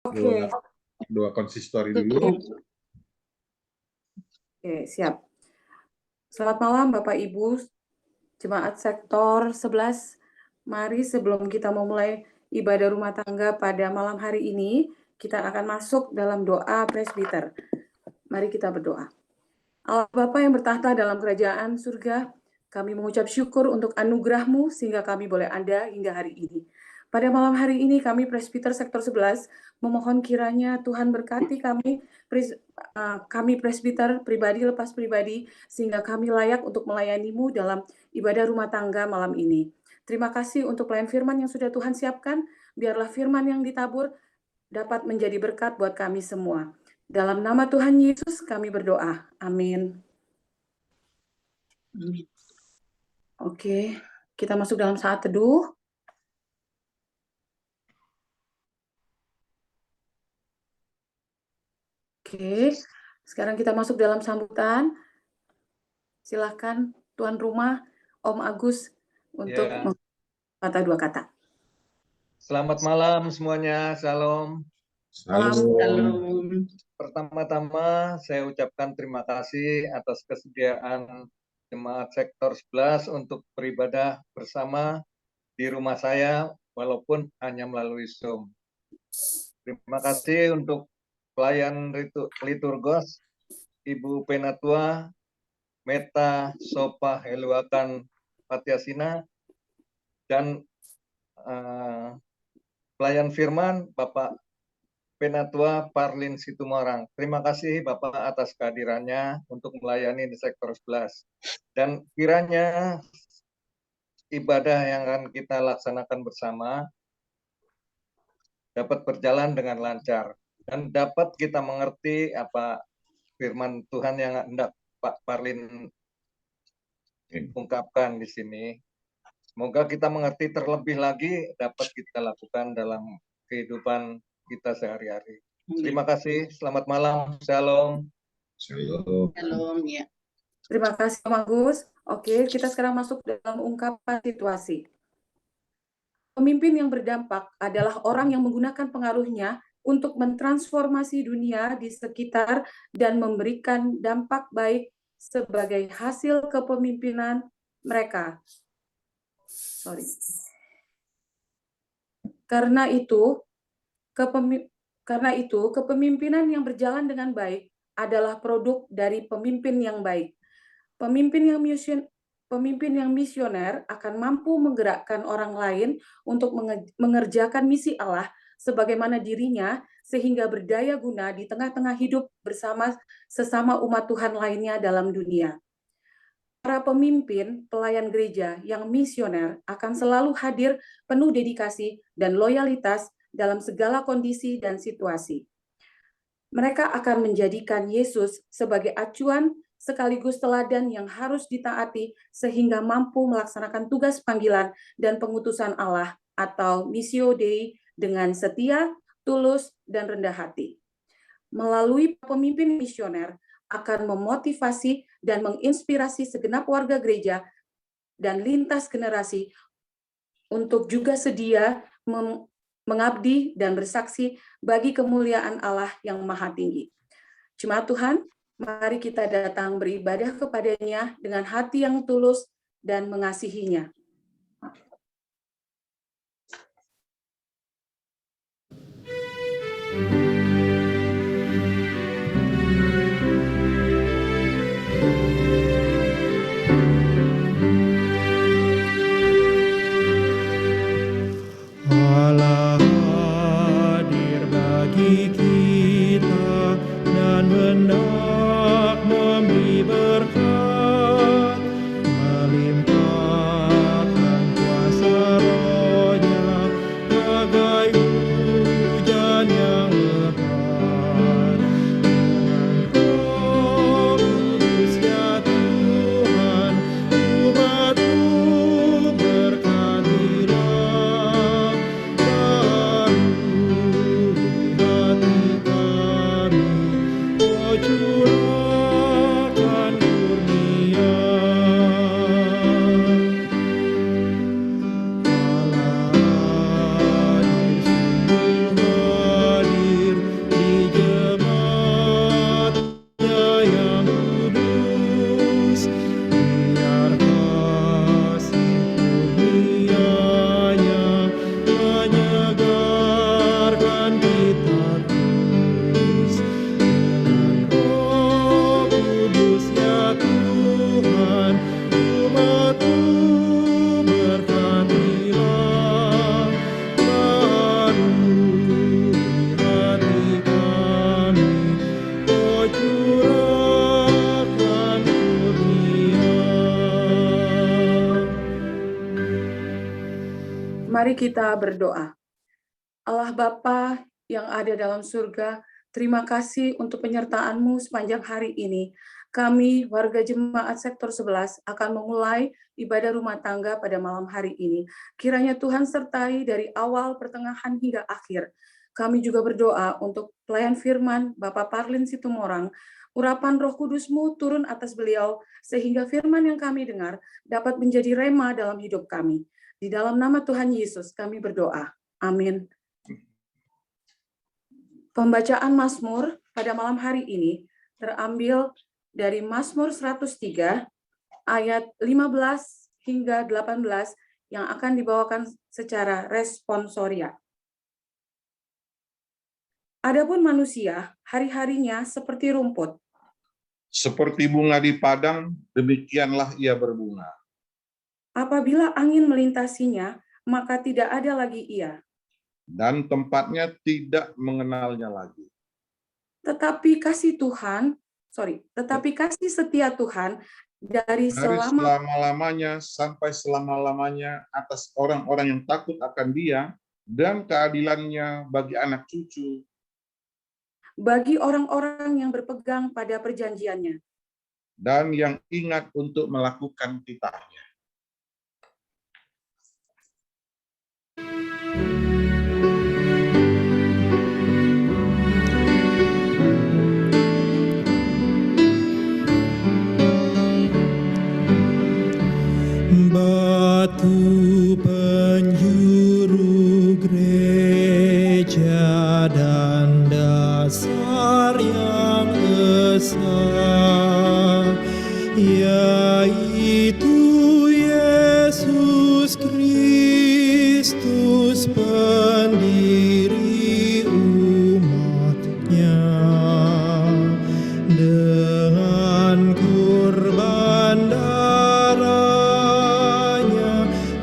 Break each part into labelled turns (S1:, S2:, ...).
S1: Oke.
S2: Doa konsistori dulu.
S1: Oke, siap. Selamat malam Bapak Ibu, Jemaat Sektor 11. Mari sebelum kita memulai ibadah rumah tangga pada malam hari ini, kita akan masuk dalam doa presbiter. Mari kita berdoa. Allah Bapa yang bertahta dalam kerajaan surga, kami mengucap syukur untuk anugerah-Mu sehingga kami boleh ada hingga hari ini. Pada malam hari ini kami presbiter sektor 11 memohon kiranya Tuhan berkati kami presbiter pribadi lepas pribadi sehingga kami layak untuk melayani-Mu dalam ibadah rumah tangga malam ini. Terima kasih untuk pelayan firman yang sudah Tuhan siapkan. Biarlah firman yang ditabur dapat menjadi berkat buat kami semua. Dalam nama Tuhan Yesus kami berdoa. Amin. Oke, kita masuk dalam saat teduh. Oke, sekarang kita masuk dalam sambutan. Silakan tuan rumah, Om Agus, untuk kata dua kata.
S3: Selamat malam semuanya, Shalom.
S1: Shalom.
S3: Pertama-tama saya ucapkan terima kasih atas kesediaan Jemaat Sektor 11 untuk beribadah bersama di rumah saya walaupun hanya melalui Zoom. Terima kasih untuk pelayan liturgos Ibu Penatua Meta Sopa Heluakan Patiasina dan pelayan firman Bapak Penatua Parlin Situmarang. Terima kasih Bapak atas kehadirannya untuk melayani di sektor 11. Dan kiranya ibadah yang akan kita laksanakan bersama dapat berjalan dengan lancar dan dapat kita mengerti apa firman Tuhan yang hendak Pak Parlin ungkapkan di sini. Semoga kita mengerti terlebih lagi dapat kita lakukan dalam kehidupan kita sehari-hari. Terima kasih. Selamat malam. Shalom.
S1: Shalom ya. Terima kasih Om Agus. Oke, kita sekarang masuk dalam ungkapan situasi. Pemimpin yang berdampak adalah orang yang menggunakan pengaruhnya untuk mentransformasi dunia di sekitar dan memberikan dampak baik sebagai hasil kepemimpinan mereka. Karena itu, kepemimpinan yang berjalan dengan baik adalah produk dari pemimpin yang baik. Pemimpin yang misioner akan mampu menggerakkan orang lain untuk mengerjakan misi Allah sebagaimana dirinya sehingga berdaya guna di tengah-tengah hidup bersama sesama umat Tuhan lainnya dalam dunia. Para pemimpin pelayan gereja yang misioner akan selalu hadir penuh dedikasi dan loyalitas dalam segala kondisi dan situasi. Mereka akan menjadikan Yesus sebagai acuan sekaligus teladan yang harus ditaati sehingga mampu melaksanakan tugas panggilan dan pengutusan Allah atau Missio Dei dengan setia, tulus, dan rendah hati. Melalui pemimpin misioner akan memotivasi dan menginspirasi segenap warga gereja dan lintas generasi untuk juga sedia mengabdi dan bersaksi bagi kemuliaan Allah yang Maha Tinggi. Jemaat Tuhan, mari kita datang beribadah kepadanya dengan hati yang tulus dan mengasihinya.
S4: Allah hadir bagi kita dan hendak memberi berkat, melimpahkan kuasa Roh-Nya bagai hujan yang lebat. Dengan Roh Kudus ya Tuhan, umat-Mu berkatilah. Baru hati kami, oh curah
S1: kita berdoa. Allah Bapa yang ada dalam surga, terima kasih untuk penyertaan-Mu sepanjang hari ini. Kami, warga jemaat sektor 11, akan memulai ibadah rumah tangga pada malam hari ini. Kiranya Tuhan sertai dari awal, pertengahan, hingga akhir. Kami juga berdoa untuk pelayan firman Bapak Parlin Situmorang. Urapan Roh Kudus-Mu turun atas beliau, sehingga firman yang kami dengar dapat menjadi rema dalam hidup kami. Di dalam nama Tuhan Yesus kami berdoa. Amin. Pembacaan Mazmur pada malam hari ini terambil dari Mazmur 103 ayat 15 hingga 18 yang akan dibawakan secara responsoria. Adapun manusia, hari-harinya seperti rumput.
S2: Seperti bunga di padang, demikianlah ia berbunga.
S1: Apabila angin melintasinya, maka tidak ada lagi ia.
S2: Dan tempatnya tidak mengenalnya lagi.
S1: Tetapi kasih setia Tuhan dari
S2: selama-lamanya sampai selama-lamanya atas orang-orang yang takut akan Dia, dan keadilannya bagi anak cucu,
S1: bagi orang-orang yang berpegang pada perjanjiannya,
S2: dan yang ingat untuk melakukan titahnya.
S4: Batu penjuru gereja dan dasar yang esa, yaitu Yesus Kristus pendiri umat-Nya. Dengan kurban darahnya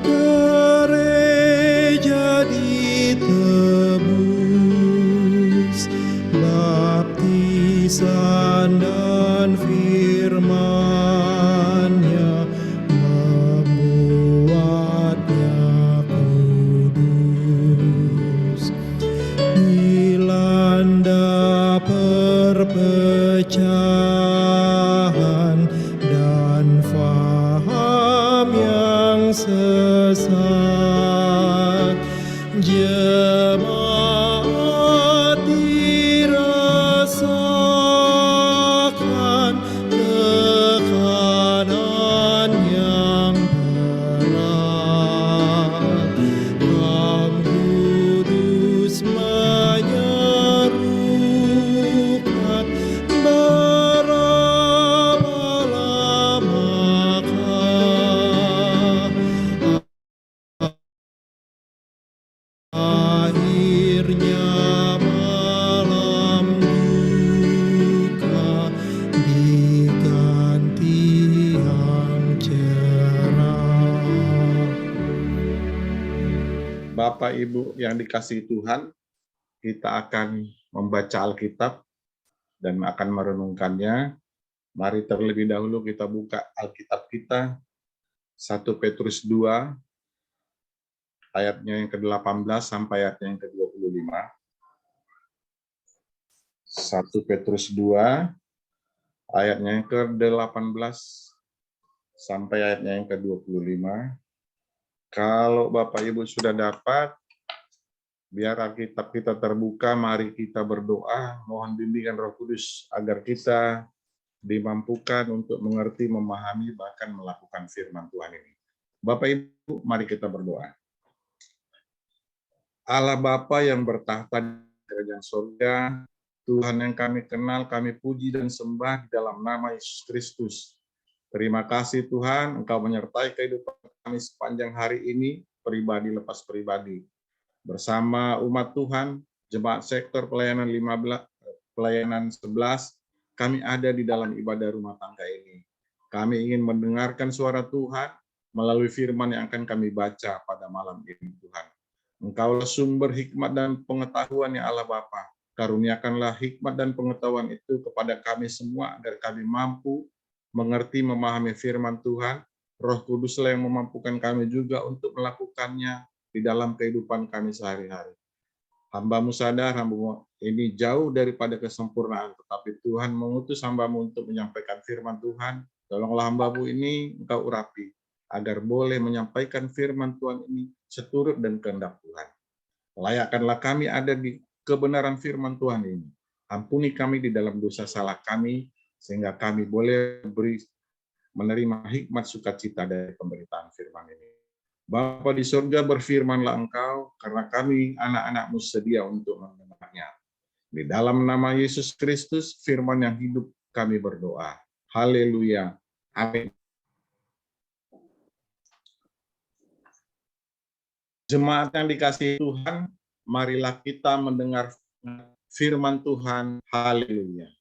S4: gereja ditebus, baptisan dan firman-Nya membuatnya kudus. Dilanda perpecahan dan faham yang sesat, jemaat dirasakan tekanan yang berat. Roh Kudus menyerukan, berapa lamakah akhirnya malam duka diganti yang cerah.
S2: Bapak Ibu yang dikasihi Tuhan, kita akan membaca Alkitab dan akan merenungkannya. Mari terlebih dahulu kita buka Alkitab kita, 1 Petrus 2, ayatnya yang ke-18 sampai ayatnya yang ke-25. 1 Petrus 2, ayatnya yang ke-18 sampai ayatnya yang ke-25. Kalau Bapak Ibu sudah dapat, biar Alkitab kita terbuka, mari kita berdoa, mohon bimbingan Roh Kudus agar kita dimampukan untuk mengerti, memahami, bahkan melakukan firman Tuhan ini. Bapak Ibu, mari kita berdoa. Allah Bapa yang bertahta di kerajaan surga, Tuhan yang kami kenal, kami puji dan sembah di dalam nama Yesus Kristus. Terima kasih Tuhan, Engkau menyertai kehidupan kami sepanjang hari ini, pribadi lepas pribadi. Bersama umat Tuhan, Jemaat Sektor Pelayanan 11, kami ada di dalam ibadah rumah tangga ini. Kami ingin mendengarkan suara Tuhan melalui firman yang akan kami baca pada malam ini, Tuhan. Engkaulah sumber hikmat dan pengetahuan ya Allah Bapa. Karuniakanlah hikmat dan pengetahuan itu kepada kami semua, agar kami mampu mengerti, memahami firman Tuhan. Roh Kuduslah yang memampukan kami juga untuk melakukannya, di dalam kehidupan kami sehari-hari. Hamba-Mu sadar, hamba-Mu ini jauh daripada kesempurnaan, tetapi Tuhan mengutus hamba-Mu untuk menyampaikan firman Tuhan. Tolonglah hamba-Mu ini Engkau urapi, agar boleh menyampaikan firman Tuhan ini seturut dan kehendak Tuhan. Layakkanlah kami ada di kebenaran firman Tuhan ini. Ampuni kami di dalam dosa salah kami, sehingga kami boleh menerima hikmat sukacita dari pemberitaan firman ini. Bapa di surga, berfirmanlah Engkau, karena kami anak-anak-Mu sedia untuk mendengarnya. Di dalam nama Yesus Kristus, firman yang hidup, kami berdoa. Haleluya. Amin. Jemaat yang dikasihi Tuhan, marilah kita mendengar firman Tuhan. Haleluya.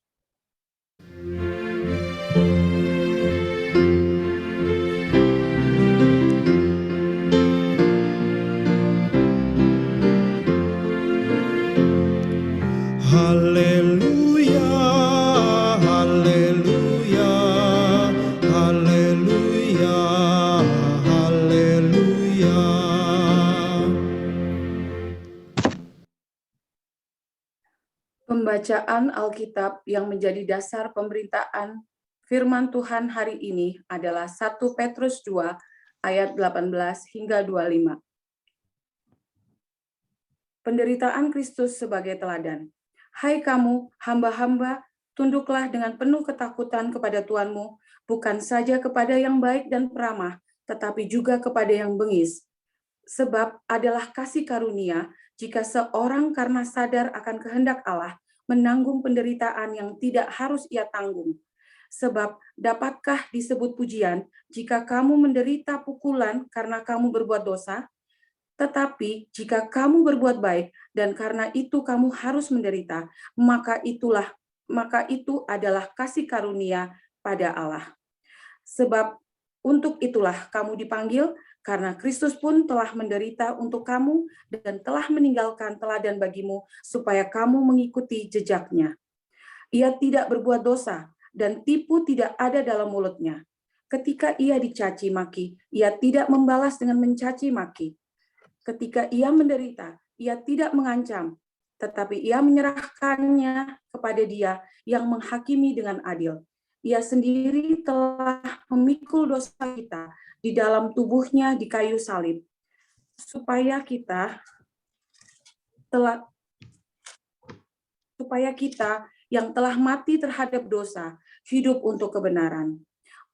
S4: Haleluya, haleluya, haleluya, haleluya.
S1: Pembacaan Alkitab yang menjadi dasar pemberitaan firman Tuhan hari ini adalah 1 Petrus 2 ayat 18 hingga 25. Penderitaan Kristus sebagai teladan. Hai kamu, hamba-hamba, tunduklah dengan penuh ketakutan kepada Tuhanmu, bukan saja kepada yang baik dan peramah, tetapi juga kepada yang bengis. Sebab adalah kasih karunia jika seorang karena sadar akan kehendak Allah menanggung penderitaan yang tidak harus ia tanggung. Sebab dapatkah disebut pujian jika kamu menderita pukulan karena kamu berbuat dosa? Tetapi jika kamu berbuat baik dan karena itu kamu harus menderita, maka itu adalah kasih karunia pada Allah. Sebab untuk itulah kamu dipanggil, karena Kristus pun telah menderita untuk kamu dan telah meninggalkan teladan bagimu supaya kamu mengikuti jejaknya. Ia tidak berbuat dosa dan tipu tidak ada dalam mulutnya. Ketika ia dicaci maki, ia tidak membalas dengan mencaci maki. Ketika ia menderita, ia tidak mengancam, tetapi ia menyerahkannya kepada Dia yang menghakimi dengan adil. Ia sendiri telah memikul dosa kita di dalam tubuhnya di kayu salib, supaya kita yang telah mati terhadap dosa, hidup untuk kebenaran.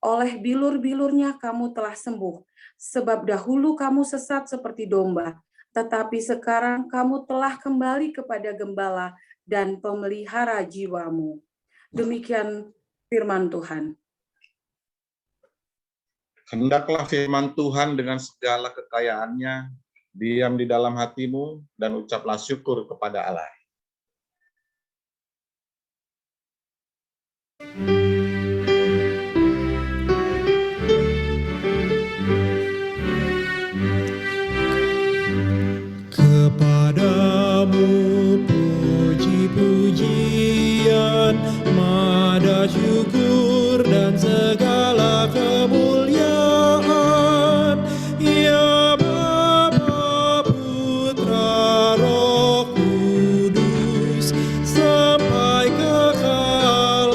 S1: Oleh bilur-bilurnya kamu telah sembuh, sebab dahulu kamu sesat seperti domba, tetapi sekarang kamu telah kembali kepada gembala dan pemelihara jiwamu. Demikian firman Tuhan.
S2: Hendaklah firman Tuhan dengan segala kekayaannya diam di dalam hatimu dan ucaplah syukur kepada Allah.
S4: Kepadamu puji-pujian, mada syukur dan segala kemuliaan, ya Bapa, Putra, Roh Kudus, sampai kekal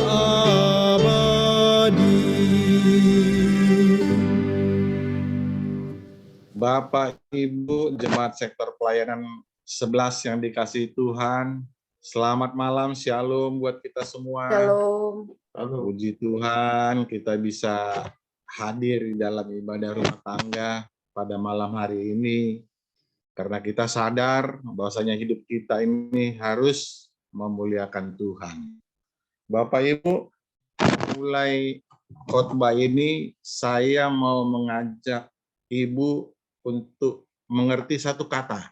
S4: abadi.
S2: Bapak, Ibu, jemaat sektor pelayanan 11 yang dikasihi Tuhan, selamat malam, shalom buat kita semua.
S1: Shalom.
S2: Puji Tuhan, kita bisa hadir di dalam ibadah rumah tangga pada malam hari ini, karena kita sadar bahwasanya hidup kita ini harus memuliakan Tuhan. Bapak Ibu, mulai khotbah ini saya mau mengajak Ibu untuk mengerti satu kata,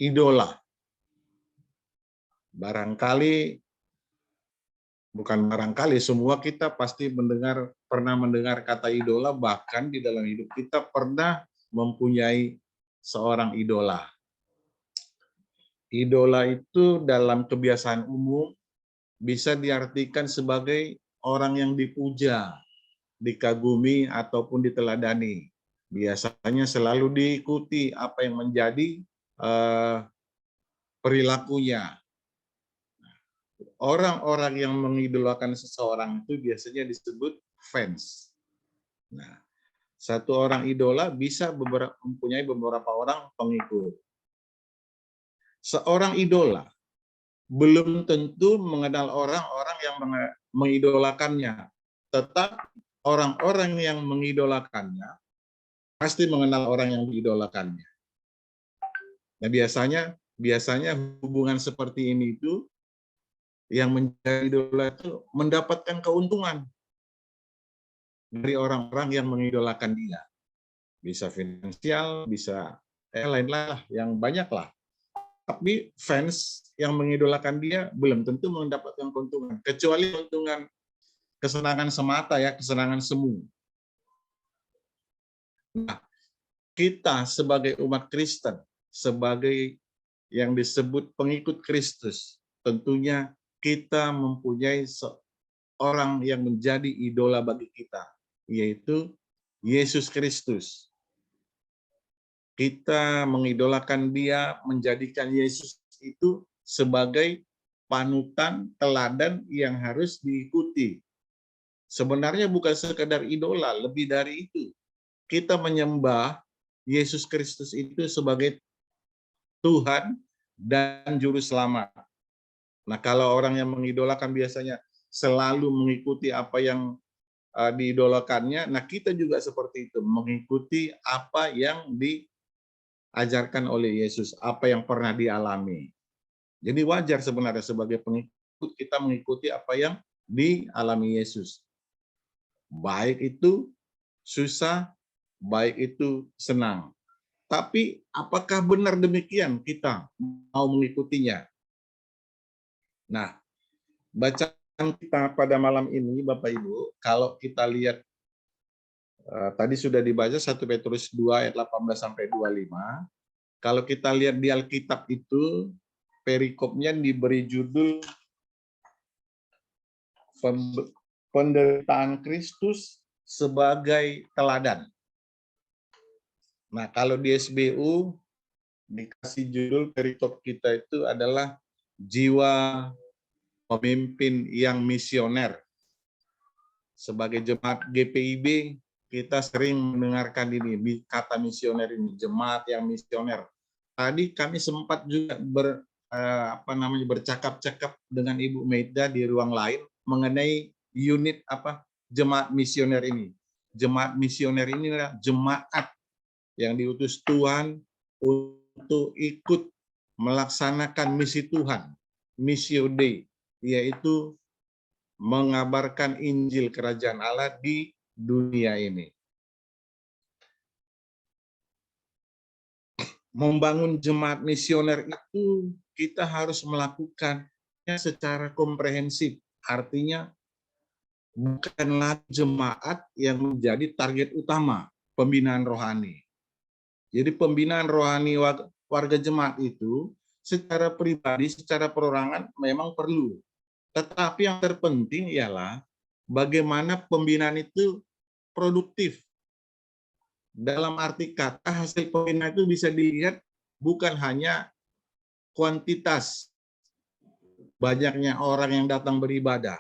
S2: idola. Semua kita pasti pernah mendengar kata idola, bahkan di dalam hidup kita pernah mempunyai seorang idola. Idola itu dalam kebiasaan umum bisa diartikan sebagai orang yang dipuja, dikagumi, ataupun diteladani. biasanya selalu diikuti apa yang menjadi perilakunya. Orang-orang yang mengidolakan seseorang itu biasanya disebut fans. Nah, satu orang idola bisa mempunyai beberapa orang pengikut. Seorang idola belum tentu mengenal orang-orang yang mengidolakannya, tetapi orang-orang yang mengidolakannya pasti mengenal orang yang diidolakannya. Nah, biasanya hubungan seperti ini itu yang menjadi idola itu mendapatkan keuntungan dari orang-orang yang mengidolakan dia. Bisa finansial, bisa lain-lain lah, yang banyak lah. Tapi fans yang mengidolakan dia belum tentu mendapatkan keuntungan, kecuali keuntungan kesenangan semata ya, kesenangan semu. Nah, kita sebagai umat Kristen, sebagai yang disebut pengikut Kristus, tentunya kita mempunyai seorang yang menjadi idola bagi kita, yaitu Yesus Kristus. Kita mengidolakan dia, menjadikan Yesus itu sebagai panutan, teladan yang harus diikuti. Sebenarnya bukan sekedar idola, lebih dari itu. Kita menyembah Yesus Kristus itu sebagai Tuhan dan Juru Selamat. Nah, kalau orang yang mengidolakan biasanya selalu mengikuti apa yang diidolakannya, nah kita juga seperti itu, mengikuti apa yang diajarkan oleh Yesus, apa yang pernah dialami. Jadi wajar sebenarnya sebagai pengikut kita mengikuti apa yang dialami Yesus. Baik itu susah, baik itu senang. Tapi apakah benar demikian kita mau mengikutinya? Nah, bacaan kita pada malam ini, Bapak Ibu, kalau kita lihat tadi sudah dibaca 1 Petrus 2 ayat 18 sampai 25. Kalau kita lihat di Alkitab itu perikopnya diberi judul penderitaan Kristus sebagai teladan. Nah, kalau di SBU dikasih judul perikop kita itu adalah jiwa pemimpin yang misioner. Sebagai jemaat GPIB, kita sering mendengarkan ini, kata misioner ini, jemaat yang misioner. Tadi kami sempat juga bercakap-cakap dengan Ibu Meida di ruang lain mengenai unit jemaat misioner ini. Jemaat misioner ini adalah jemaat yang diutus Tuhan untuk ikut melaksanakan misi Tuhan, Missio Dei, yaitu mengabarkan Injil Kerajaan Allah di dunia ini. Membangun jemaat misioner itu kita harus melakukannya secara komprehensif. Artinya bukanlah jemaat yang menjadi target utama pembinaan rohani. Jadi pembinaan rohani warga jemaat itu secara pribadi, secara perorangan memang perlu. Tetapi yang terpenting ialah bagaimana pembinaan itu produktif. Dalam arti kata hasil pembinaan itu bisa dilihat bukan hanya kuantitas banyaknya orang yang datang beribadah,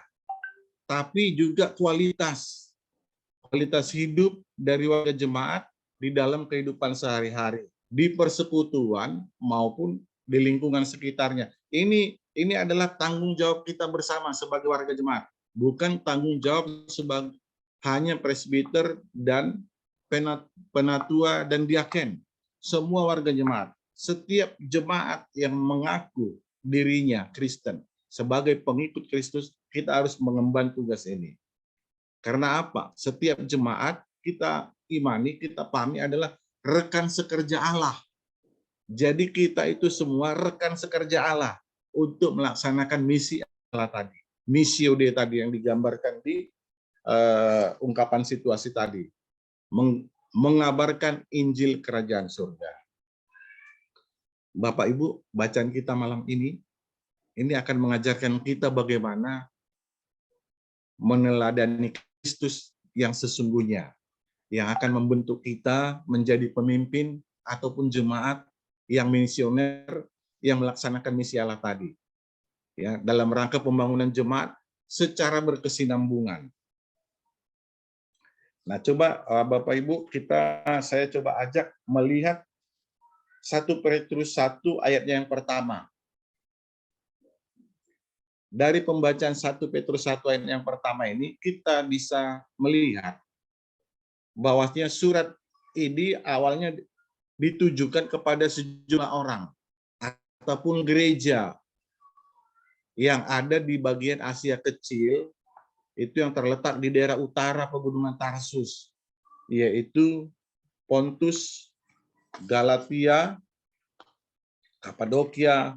S2: tapi juga kualitas hidup dari warga jemaat di dalam kehidupan sehari-hari, di persekutuan maupun di lingkungan sekitarnya. Ini adalah tanggung jawab kita bersama sebagai warga jemaat, bukan tanggung jawab sebagai hanya presbiter dan penatua dan diaken. Semua warga jemaat, setiap jemaat yang mengaku dirinya Kristen sebagai pengikut Kristus, kita harus mengemban tugas ini. Karena apa? Setiap jemaat kita imani, kita pahami adalah rekan sekerja Allah. Jadi kita itu semua rekan sekerja Allah untuk melaksanakan misi Allah tadi. Missio Dei tadi yang digambarkan di ungkapan situasi tadi. Mengabarkan Injil Kerajaan Surga. Bapak Ibu, bacaan kita malam ini akan mengajarkan kita bagaimana meneladani Kristus yang sesungguhnya. yang akan membentuk kita menjadi pemimpin ataupun jemaat yang misioner yang melaksanakan misi Allah tadi. Ya, dalam rangka pembangunan jemaat secara berkesinambungan. Nah, coba Bapak Ibu, saya coba ajak melihat 1 Petrus 1 ayatnya yang pertama. Dari pembacaan 1 Petrus 1 ayat yang pertama ini, kita bisa melihat bahwasanya surat ini awalnya ditujukan kepada sejumlah orang ataupun gereja yang ada di bagian Asia Kecil, itu yang terletak di daerah utara pegunungan Tarsus, yaitu Pontus, Galatia, Kapadokia,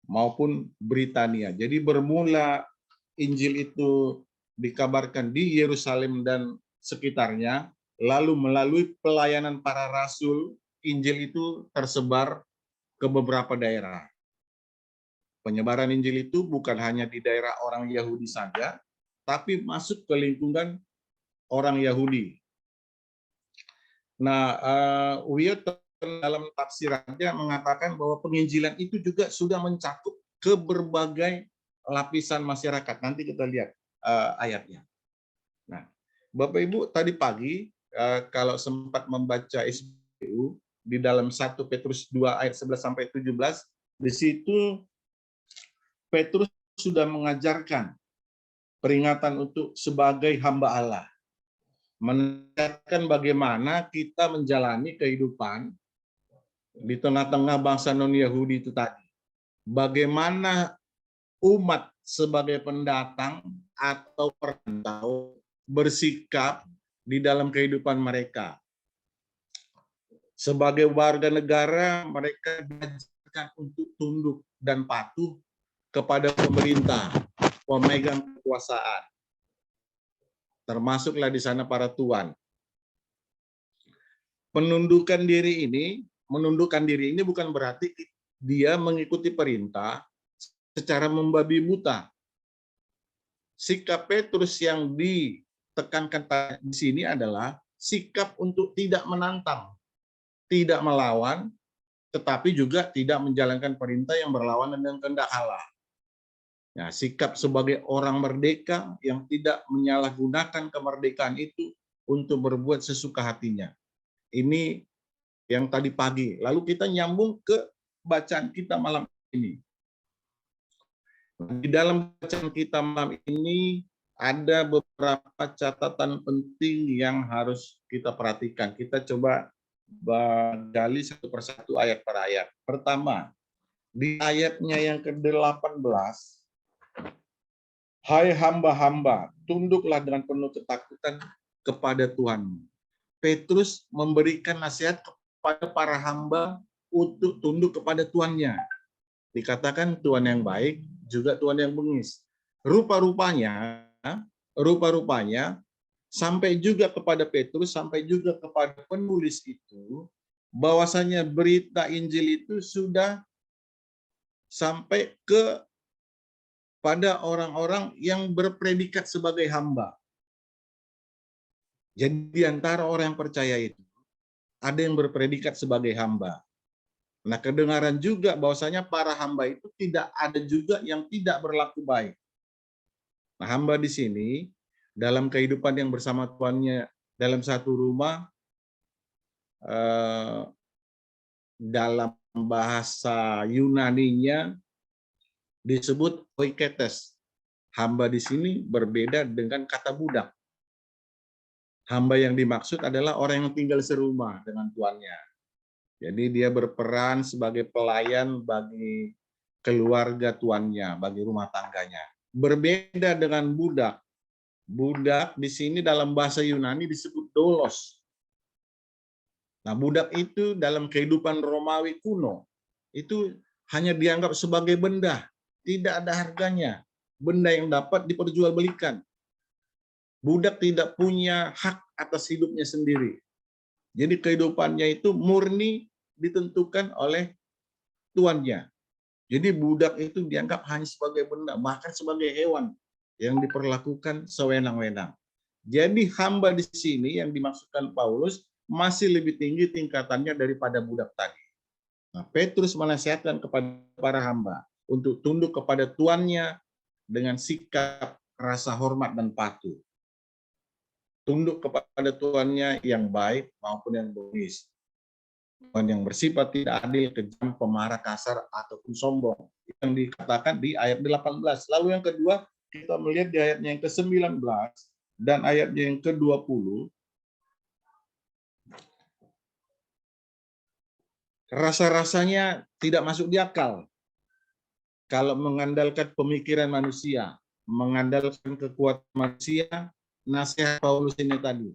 S2: maupun Britania. Jadi bermula Injil itu dikabarkan di Yerusalem dan sekitarnya, lalu melalui pelayanan para rasul, Injil itu tersebar ke beberapa daerah. Penyebaran Injil itu bukan hanya di daerah orang Yahudi saja, tapi masuk ke lingkungan orang Yahudi. Nah, Wiyot dalam tafsirannya mengatakan bahwa penginjilan itu juga sudah mencakup ke berbagai lapisan masyarakat. Nanti kita lihat ayatnya. Nah, Bapak Ibu, tadi pagi kalau sempat membaca SBU di dalam 1 Petrus 2 ayat 11 sampai 17, di situ Petrus sudah mengajarkan peringatan untuk sebagai hamba Allah. Menekankan bagaimana kita menjalani kehidupan di tengah-tengah bangsa non-Yahudi itu tadi. Bagaimana umat sebagai pendatang atau perantau bersikap di dalam kehidupan mereka. Sebagai warga negara, mereka diajarkan untuk tunduk dan patuh kepada pemerintah, pemegang kekuasaan. Termasuklah di sana para tuan. Menundukkan diri ini bukan berarti dia mengikuti perintah secara membabi buta. Sikap Petrus yang ditekankan di sini adalah sikap untuk tidak menantang, tidak melawan, tetapi juga tidak menjalankan perintah yang berlawanan dengan kehendak Allah. Nah, sikap sebagai orang merdeka yang tidak menyalahgunakan kemerdekaan itu untuk berbuat sesuka hatinya. Ini yang tadi pagi. Lalu kita nyambung ke bacaan kita malam ini. Di dalam bacaan kita malam ini ada beberapa catatan penting yang harus kita perhatikan. Kita coba gali satu persatu ayat per ayat. Pertama, di ayatnya yang ke-18, hai hamba-hamba, tunduklah dengan penuh ketakutan kepada Tuhanmu. Petrus memberikan nasihat kepada para hamba untuk tunduk kepada tuannya. Dikatakan Tuhan yang baik, juga Tuhan yang bengis. Rupa-rupanya sampai juga kepada Petrus, sampai juga kepada penulis itu, bahwasanya berita Injil itu sudah sampai pada orang-orang yang berpredikat sebagai hamba. Jadi di antara orang yang percaya itu, ada yang berpredikat sebagai hamba. Nah, kedengaran juga bahwasanya para hamba itu tidak ada juga yang tidak berlaku baik. Nah, hamba di sini, dalam kehidupan yang bersama tuannya dalam satu rumah, dalam bahasa Yunaninya disebut oiketes. Hamba di sini berbeda dengan kata budak. Hamba yang dimaksud adalah orang yang tinggal serumah dengan tuannya. Jadi dia berperan sebagai pelayan bagi keluarga tuannya, bagi rumah tangganya. Berbeda dengan budak. Budak di sini dalam bahasa Yunani disebut doulos. Nah, budak itu dalam kehidupan Romawi kuno, itu hanya dianggap sebagai benda. Tidak ada harganya. Benda yang dapat diperjualbelikan. Budak tidak punya hak atas hidupnya sendiri. Jadi kehidupannya itu murni ditentukan oleh tuannya. Jadi budak itu dianggap hanya sebagai benda, bahkan sebagai hewan yang diperlakukan sewenang-wenang. Jadi hamba di sini yang dimaksudkan Paulus masih lebih tinggi tingkatannya daripada budak tadi. Nah, Petrus menasihatkan kepada para hamba untuk tunduk kepada tuannya dengan sikap rasa hormat dan patuh. Tunduk kepada tuannya yang baik maupun yang buruk. Tuhan yang bersifat tidak adil, kejam, pemarah, kasar, ataupun sombong. Yang dikatakan di ayat 18. Lalu yang kedua, kita melihat di ayatnya yang ke-19 dan ayatnya yang ke-20. Rasa-rasanya tidak masuk di akal. Kalau mengandalkan pemikiran manusia, mengandalkan kekuatan manusia, nasihat Paulus ini tadi.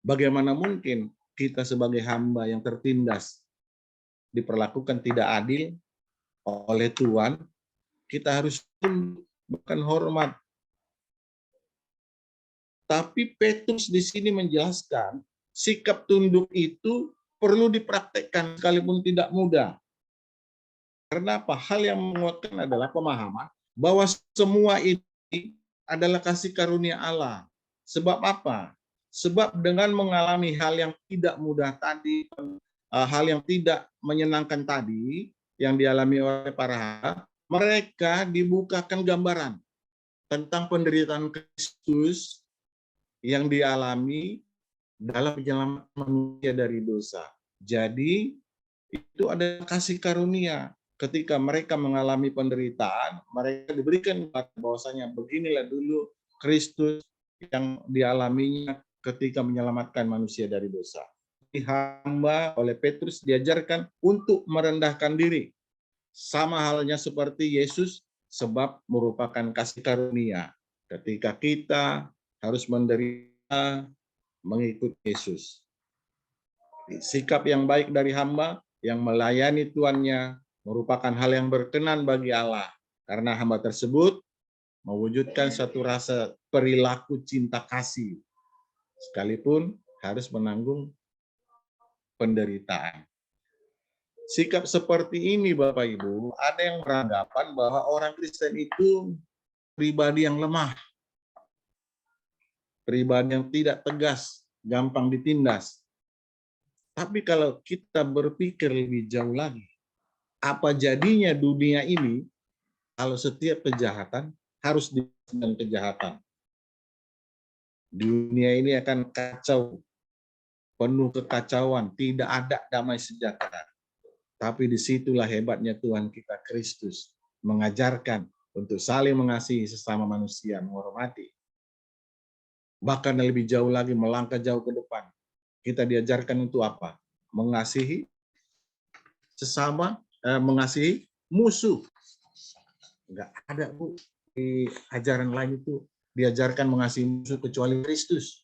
S2: Bagaimana mungkin kita sebagai hamba yang tertindas diperlakukan tidak adil oleh Tuhan, kita harus bukan hormat. Tapi Petrus di sini menjelaskan sikap tunduk itu perlu dipraktekkan sekalipun tidak mudah. Karena apa? Hal yang menguatkan adalah pemahaman bahwa semua ini adalah kasih karunia Allah. Sebab apa? Sebab dengan mengalami hal yang tidak mudah tadi, hal yang tidak menyenangkan tadi, yang dialami oleh para hamba, mereka dibukakan gambaran tentang penderitaan Kristus yang dialami dalam menyelamatkan manusia dari dosa. Jadi, itu ada kasih karunia. Ketika mereka mengalami penderitaan, mereka diberikan bahwasanya beginilah dulu Kristus yang dialaminya ketika menyelamatkan manusia dari dosa. Hamba oleh Petrus diajarkan untuk merendahkan diri. Sama halnya seperti Yesus, sebab merupakan kasih karunia. Ketika kita harus menderita mengikut Yesus. Sikap yang baik dari hamba yang melayani tuannya merupakan hal yang berkenan bagi Allah. Karena hamba tersebut mewujudkan satu rasa perilaku cinta kasih. Sekalipun harus menanggung penderitaan. Sikap seperti ini Bapak Ibu, ada yang beranggapan bahwa orang Kristen itu pribadi yang lemah. Pribadi yang tidak tegas, gampang ditindas. Tapi kalau kita berpikir lebih jauh lagi, apa jadinya dunia ini kalau setiap kejahatan harus dengan kejahatan? Dunia ini akan kacau, penuh kekacauan, tidak ada damai sejahtera. Tapi disitulah hebatnya Tuhan kita Kristus, mengajarkan untuk saling mengasihi sesama manusia, menghormati. Bahkan lebih jauh lagi, melangkah jauh ke depan. Kita diajarkan untuk apa? Mengasihi sesama, mengasihi musuh. Enggak ada Bu di ajaran lain itu diajarkan mengasihi musuh kecuali Kristus.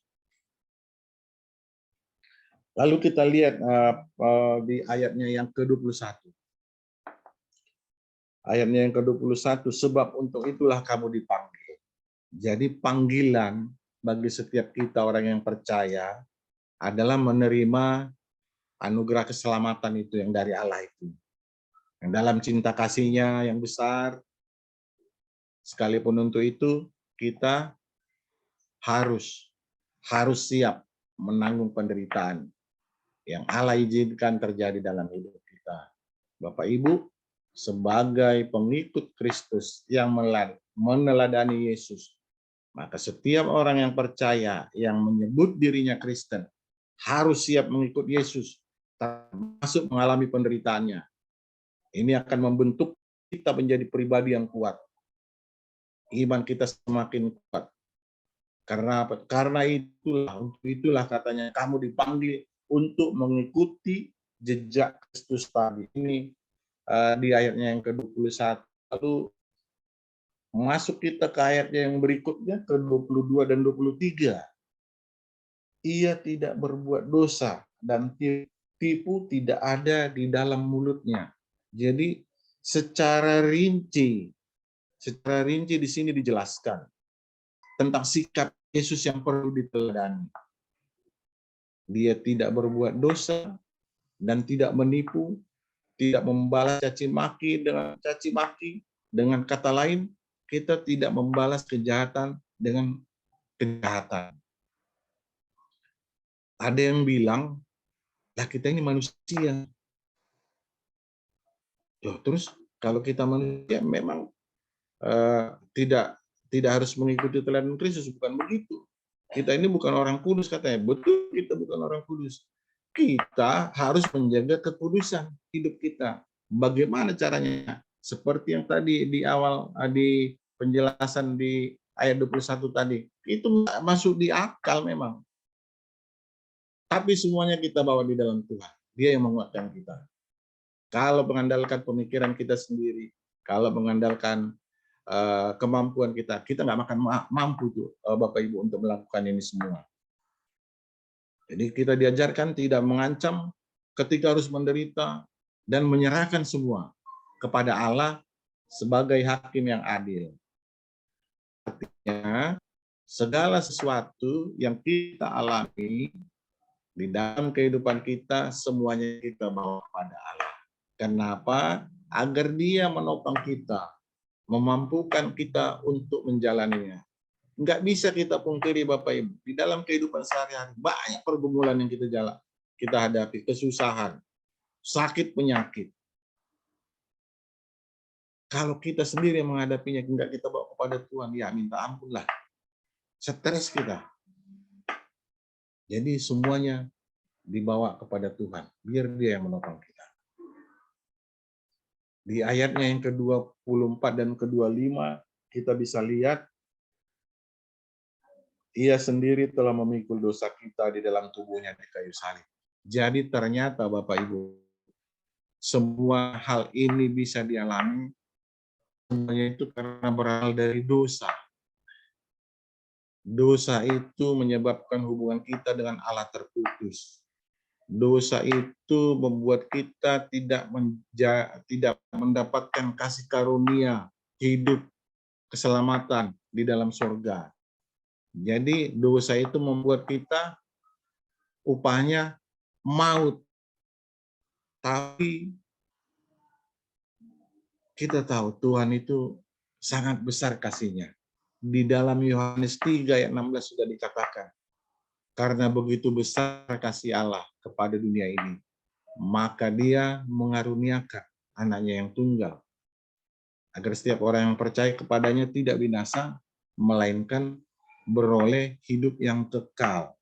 S2: Lalu kita lihat di ayatnya yang ke-21. Ayatnya yang ke-21, sebab untuk itulah kamu dipanggil. Jadi panggilan bagi setiap kita orang yang percaya adalah menerima anugerah keselamatan itu yang dari Allah itu. Yang dalam cinta kasih-Nya yang besar, sekalipun untuk itu kita harus siap menanggung penderitaan yang Allah izinkan terjadi dalam hidup kita. Bapak Ibu, sebagai pengikut Kristus yang meneladani Yesus, maka setiap orang yang percaya, yang menyebut dirinya Kristen, harus siap mengikut Yesus, termasuk mengalami penderitaannya. Ini akan membentuk kita menjadi pribadi yang kuat. Iman kita semakin kuat. Karena apa? Karena itulah katanya kamu dipanggil untuk mengikuti jejak Kristus tadi. Ini di ayatnya yang ke-21. Lalu masuk kita ke ayatnya yang berikutnya, ke-22 dan 23. Ia tidak berbuat dosa dan tipu tidak ada di dalam mulutnya. Jadi secara rinci di sini dijelaskan tentang sikap Yesus yang perlu diteladani. Dia tidak berbuat dosa dan tidak menipu, tidak membalas caci maki dengan caci maki. Dengan kata lain, kita tidak membalas kejahatan dengan kejahatan. Ada yang bilang, lah kita ini manusia. Loh, terus kalau kita manusia memang tidak harus mengikuti teladan Kristus, bukan begitu. Kita ini bukan orang kudus katanya. Betul, kita bukan orang kudus. Kita harus menjaga kekudusan hidup kita. Bagaimana caranya? Seperti yang tadi di awal di penjelasan di ayat 21 tadi. Itu masuk di akal memang. Tapi semuanya kita bawa di dalam Tuhan. Dia yang menguatkan kita. Kalau mengandalkan pemikiran kita sendiri, kalau mengandalkan kemampuan kita nggak akan mampu tuh Bapak Ibu untuk melakukan ini semua. Jadi kita diajarkan tidak mengancam ketika harus menderita dan menyerahkan semua kepada Allah sebagai hakim yang adil. Artinya segala sesuatu yang kita alami di dalam kehidupan kita semuanya kita bawa kepada Allah. Kenapa? Agar Dia menopang kita, memampukan kita untuk menjalaninya. Nggak bisa kita pungkiri Bapak Ibu, di dalam kehidupan sehari-hari banyak pergumulan yang kita hadapi, kesusahan, sakit, penyakit. Kalau kita sendiri yang menghadapinya, nggak kita bawa kepada Tuhan, ya minta ampun lah. Stres kita. Jadi semuanya dibawa kepada Tuhan, biar Dia yang menopang kita. Di ayatnya yang ke-24 dan ke-25, kita bisa lihat, Ia sendiri telah memikul dosa kita di dalam tubuhnya di kayu salib. Jadi ternyata Bapak Ibu, semua hal ini bisa dialami, semuanya itu karena berasal dari dosa. Dosa itu menyebabkan hubungan kita dengan Allah terputus. Dosa itu membuat kita tidak mendapatkan kasih karunia, hidup, keselamatan di dalam surga. Jadi dosa itu membuat kita upahnya maut. Tapi kita tahu Tuhan itu sangat besar kasih-Nya. Di dalam Yohanes 3 ayat 16 sudah dikatakan, karena begitu besar kasih Allah kepada dunia ini, maka Dia mengaruniakan anaknya yang tunggal, agar setiap orang yang percaya kepadanya tidak binasa, melainkan beroleh hidup yang kekal.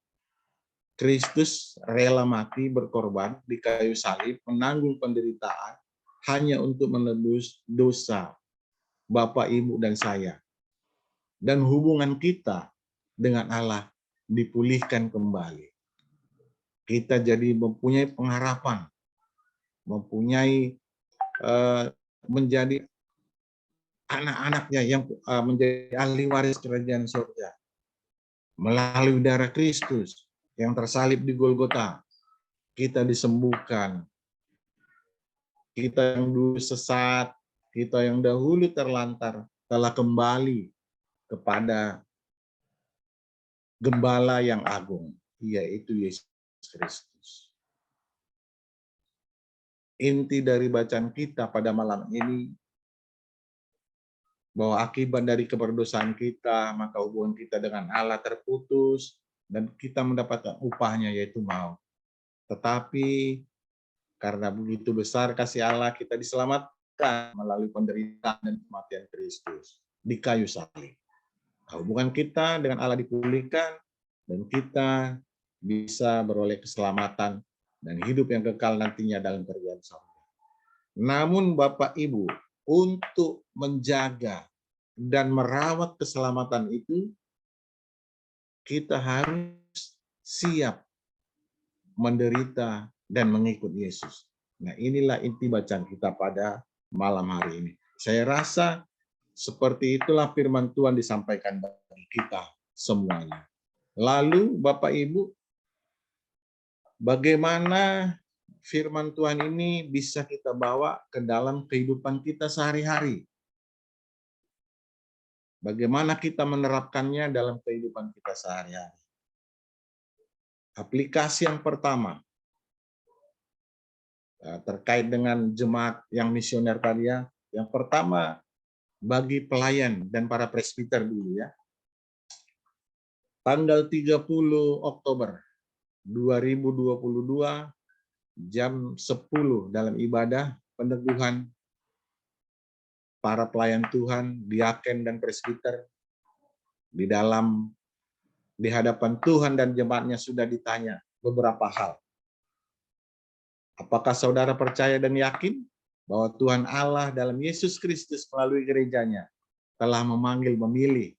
S2: Kristus rela mati berkorban di kayu salib, menanggung penderitaan hanya untuk menebus dosa Bapak, Ibu, dan saya. Dan hubungan kita dengan Allah dipulihkan kembali. Kita jadi mempunyai pengharapan, mempunyai menjadi anak-anaknya yang menjadi ahli waris kerajaan surga. Melalui darah Kristus yang tersalib di Golgota, kita disembuhkan. Kita yang dulu sesat, kita yang dahulu terlantar, telah kembali kepada Gembala yang agung, yaitu Yesus Kristus. Inti dari bacaan kita pada malam ini, bahwa akibat dari keberdosaan kita, maka hubungan kita dengan Allah terputus, dan kita mendapatkan upahnya, yaitu maut. Tetapi karena begitu besar kasih Allah, kita diselamatkan melalui penderitaan dan kematian Kristus di kayu salib. Hubungan kita dengan Allah dipulihkan, dan kita bisa beroleh keselamatan dan hidup yang kekal nantinya dalam kerajaan surga. Namun Bapak Ibu, untuk menjaga dan merawat keselamatan itu, kita harus siap menderita dan mengikut Yesus. Nah, inilah inti bacaan kita pada malam hari ini. Saya rasa seperti itulah firman Tuhan disampaikan bagi kita semuanya. Lalu Bapak Ibu, bagaimana firman Tuhan ini bisa kita bawa ke dalam kehidupan kita sehari-hari? Bagaimana kita menerapkannya dalam kehidupan kita sehari-hari? Aplikasi yang pertama, terkait dengan jemaat yang misioner tadi ya. Yang pertama, bagi pelayan dan para presbiter dulu ya. tanggal 30 Oktober 2022 jam 10 dalam ibadah peneguhan para pelayan Tuhan, diaken dan presbiter di hadapan Tuhan dan jemaatnya sudah ditanya beberapa hal. Apakah saudara percaya dan yakin bahwa Tuhan Allah dalam Yesus Kristus melalui gerejanya telah memanggil, memilih,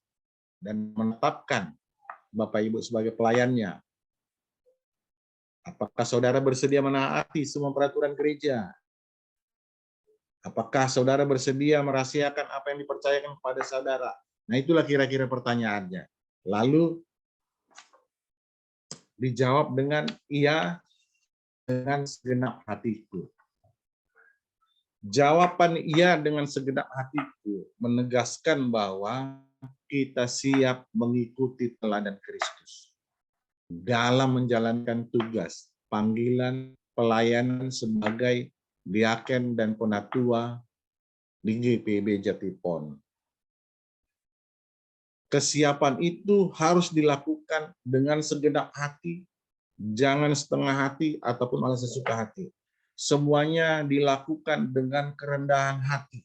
S2: dan menetapkan Bapak Ibu sebagai pelayannya? Apakah saudara bersedia menaati semua peraturan gereja? Apakah saudara bersedia merahasiakan apa yang dipercayakan kepada saudara? Nah, itulah kira-kira pertanyaannya. Lalu dijawab dengan iya dengan segenap hatiku. Jawaban iya dengan segenap hatiku menegaskan bahwa kita siap mengikuti teladan Kristus dalam menjalankan tugas, panggilan, pelayanan sebagai diaken dan penatua di GPIB Jatipon. Kesiapan itu harus dilakukan dengan segenap hati, jangan setengah hati ataupun malah sesuka hati. Semuanya dilakukan dengan kerendahan hati.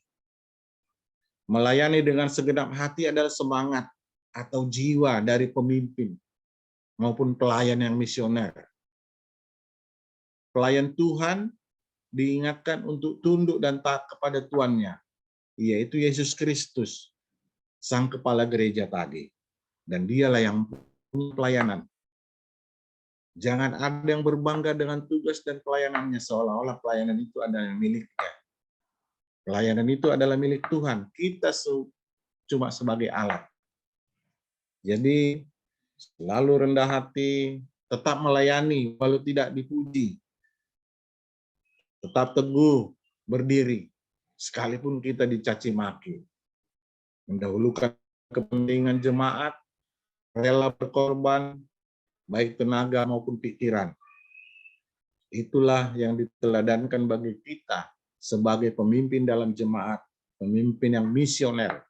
S2: Melayani dengan segenap hati adalah semangat atau jiwa dari pemimpin maupun pelayan yang misioner. Pelayan Tuhan diingatkan untuk tunduk dan taat kepada tuannya, yaitu Yesus Kristus, sang kepala gereja tadi. Dan dialah yang punya pelayanan. Jangan ada yang berbangga dengan tugas dan pelayanannya seolah-olah pelayanan itu adalah miliknya. Pelayanan itu adalah milik Tuhan. Kita cuma sebagai alat. Jadi selalu rendah hati, tetap melayani walau tidak dipuji. Tetap teguh berdiri sekalipun kita dicaci maki. Mendahulukan kepentingan jemaat, rela berkorban, baik tenaga maupun pikiran. Itulah yang diteladankan bagi kita sebagai pemimpin dalam jemaat, pemimpin yang misioner.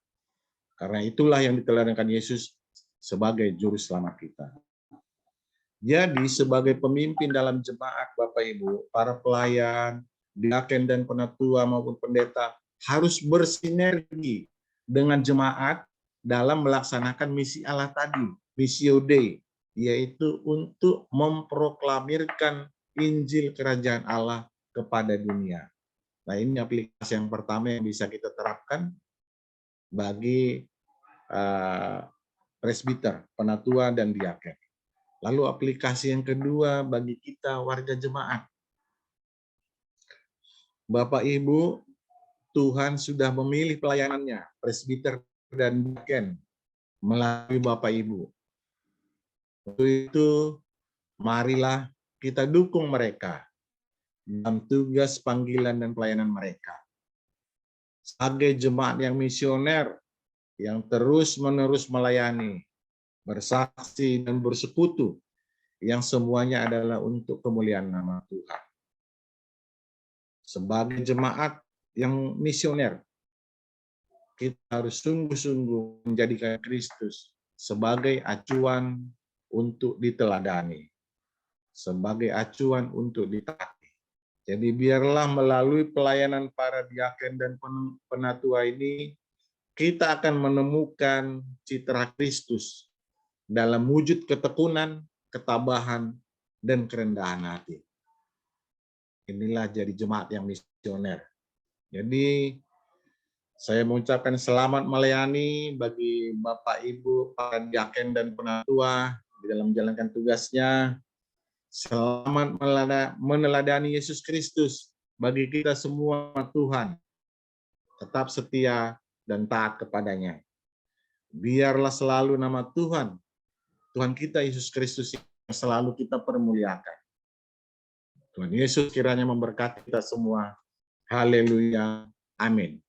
S2: Karena itulah yang diteladankan Yesus sebagai juru selamat kita. Jadi sebagai pemimpin dalam jemaat, Bapak Ibu, para pelayan, diaken dan penatua maupun pendeta harus bersinergi dengan jemaat dalam melaksanakan misi Allah tadi, Missio Dei, yaitu untuk memproklamirkan Injil Kerajaan Allah kepada dunia. Nah, ini aplikasi yang pertama yang bisa kita terapkan bagi presbiter, penatua, dan diaken. Lalu aplikasi yang kedua bagi kita warga jemaat. Bapak Ibu, Tuhan sudah memilih pelayanannya, presbiter dan diaken, melalui Bapak Ibu. Untuk itu, marilah kita dukung mereka dalam tugas panggilan dan pelayanan mereka. Sebagai jemaat yang misioner, yang terus-menerus melayani, bersaksi dan bersekutu, yang semuanya adalah untuk kemuliaan nama Tuhan. Sebagai jemaat yang misioner, kita harus sungguh-sungguh menjadikan Kristus sebagai acuan untuk diteladani, sebagai acuan untuk ditaati. Jadi biarlah melalui pelayanan para diaken dan penatua ini, kita akan menemukan citra Kristus dalam wujud ketekunan, ketabahan, dan kerendahan hati. Inilah jadi jemaat yang misioner. Jadi saya mengucapkan selamat melayani bagi Bapak Ibu, para diaken dan penatua di dalam menjalankan tugasnya. Selamat meneladani Yesus Kristus bagi kita semua Tuhan. Tetap setia dan taat kepadanya. Biarlah selalu nama Tuhan, Tuhan kita Yesus Kristus yang selalu kita permuliakan. Tuhan Yesus kiranya memberkati kita semua. Haleluya. Amin.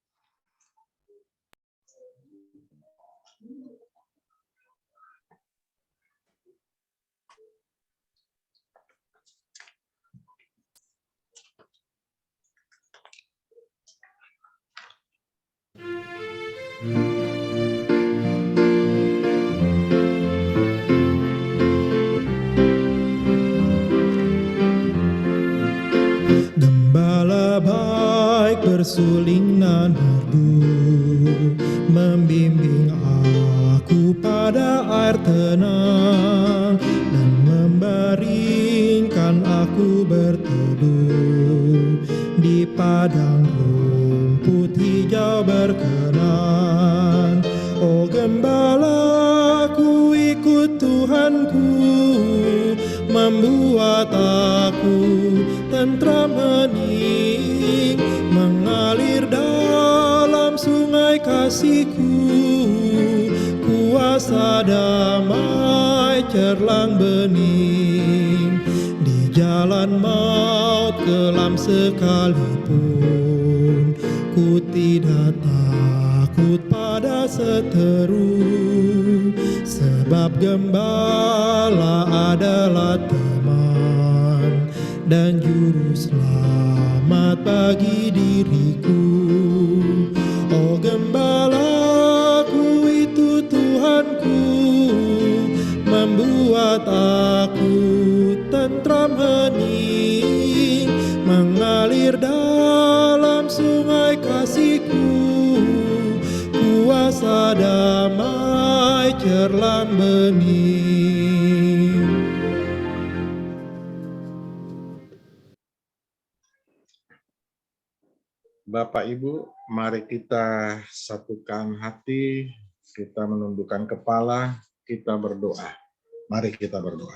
S4: membimbing aku pada air tenang dan membaringkan aku berteduh di padang rumput hijau berkenan. Oh gembala, ku ikut Tuhanku, membuat aku tentram hening, mengalir dalam sungai kasih-Ku. Kuasa damai cerlang bening, di jalan maut kelam sekalipun, ku tidak takut pada seteru, sebab gembala adalah teman dan juru selamat bagi diriku. Oh gembalaku itu Tuhanku, membuat aku tentram hening, mengalir dalam sungai kasih-Ku. Kuasa damai cerlang bening.
S2: Bapak Ibu, mari kita satukan hati, kita menundukkan kepala, kita berdoa. Mari kita berdoa.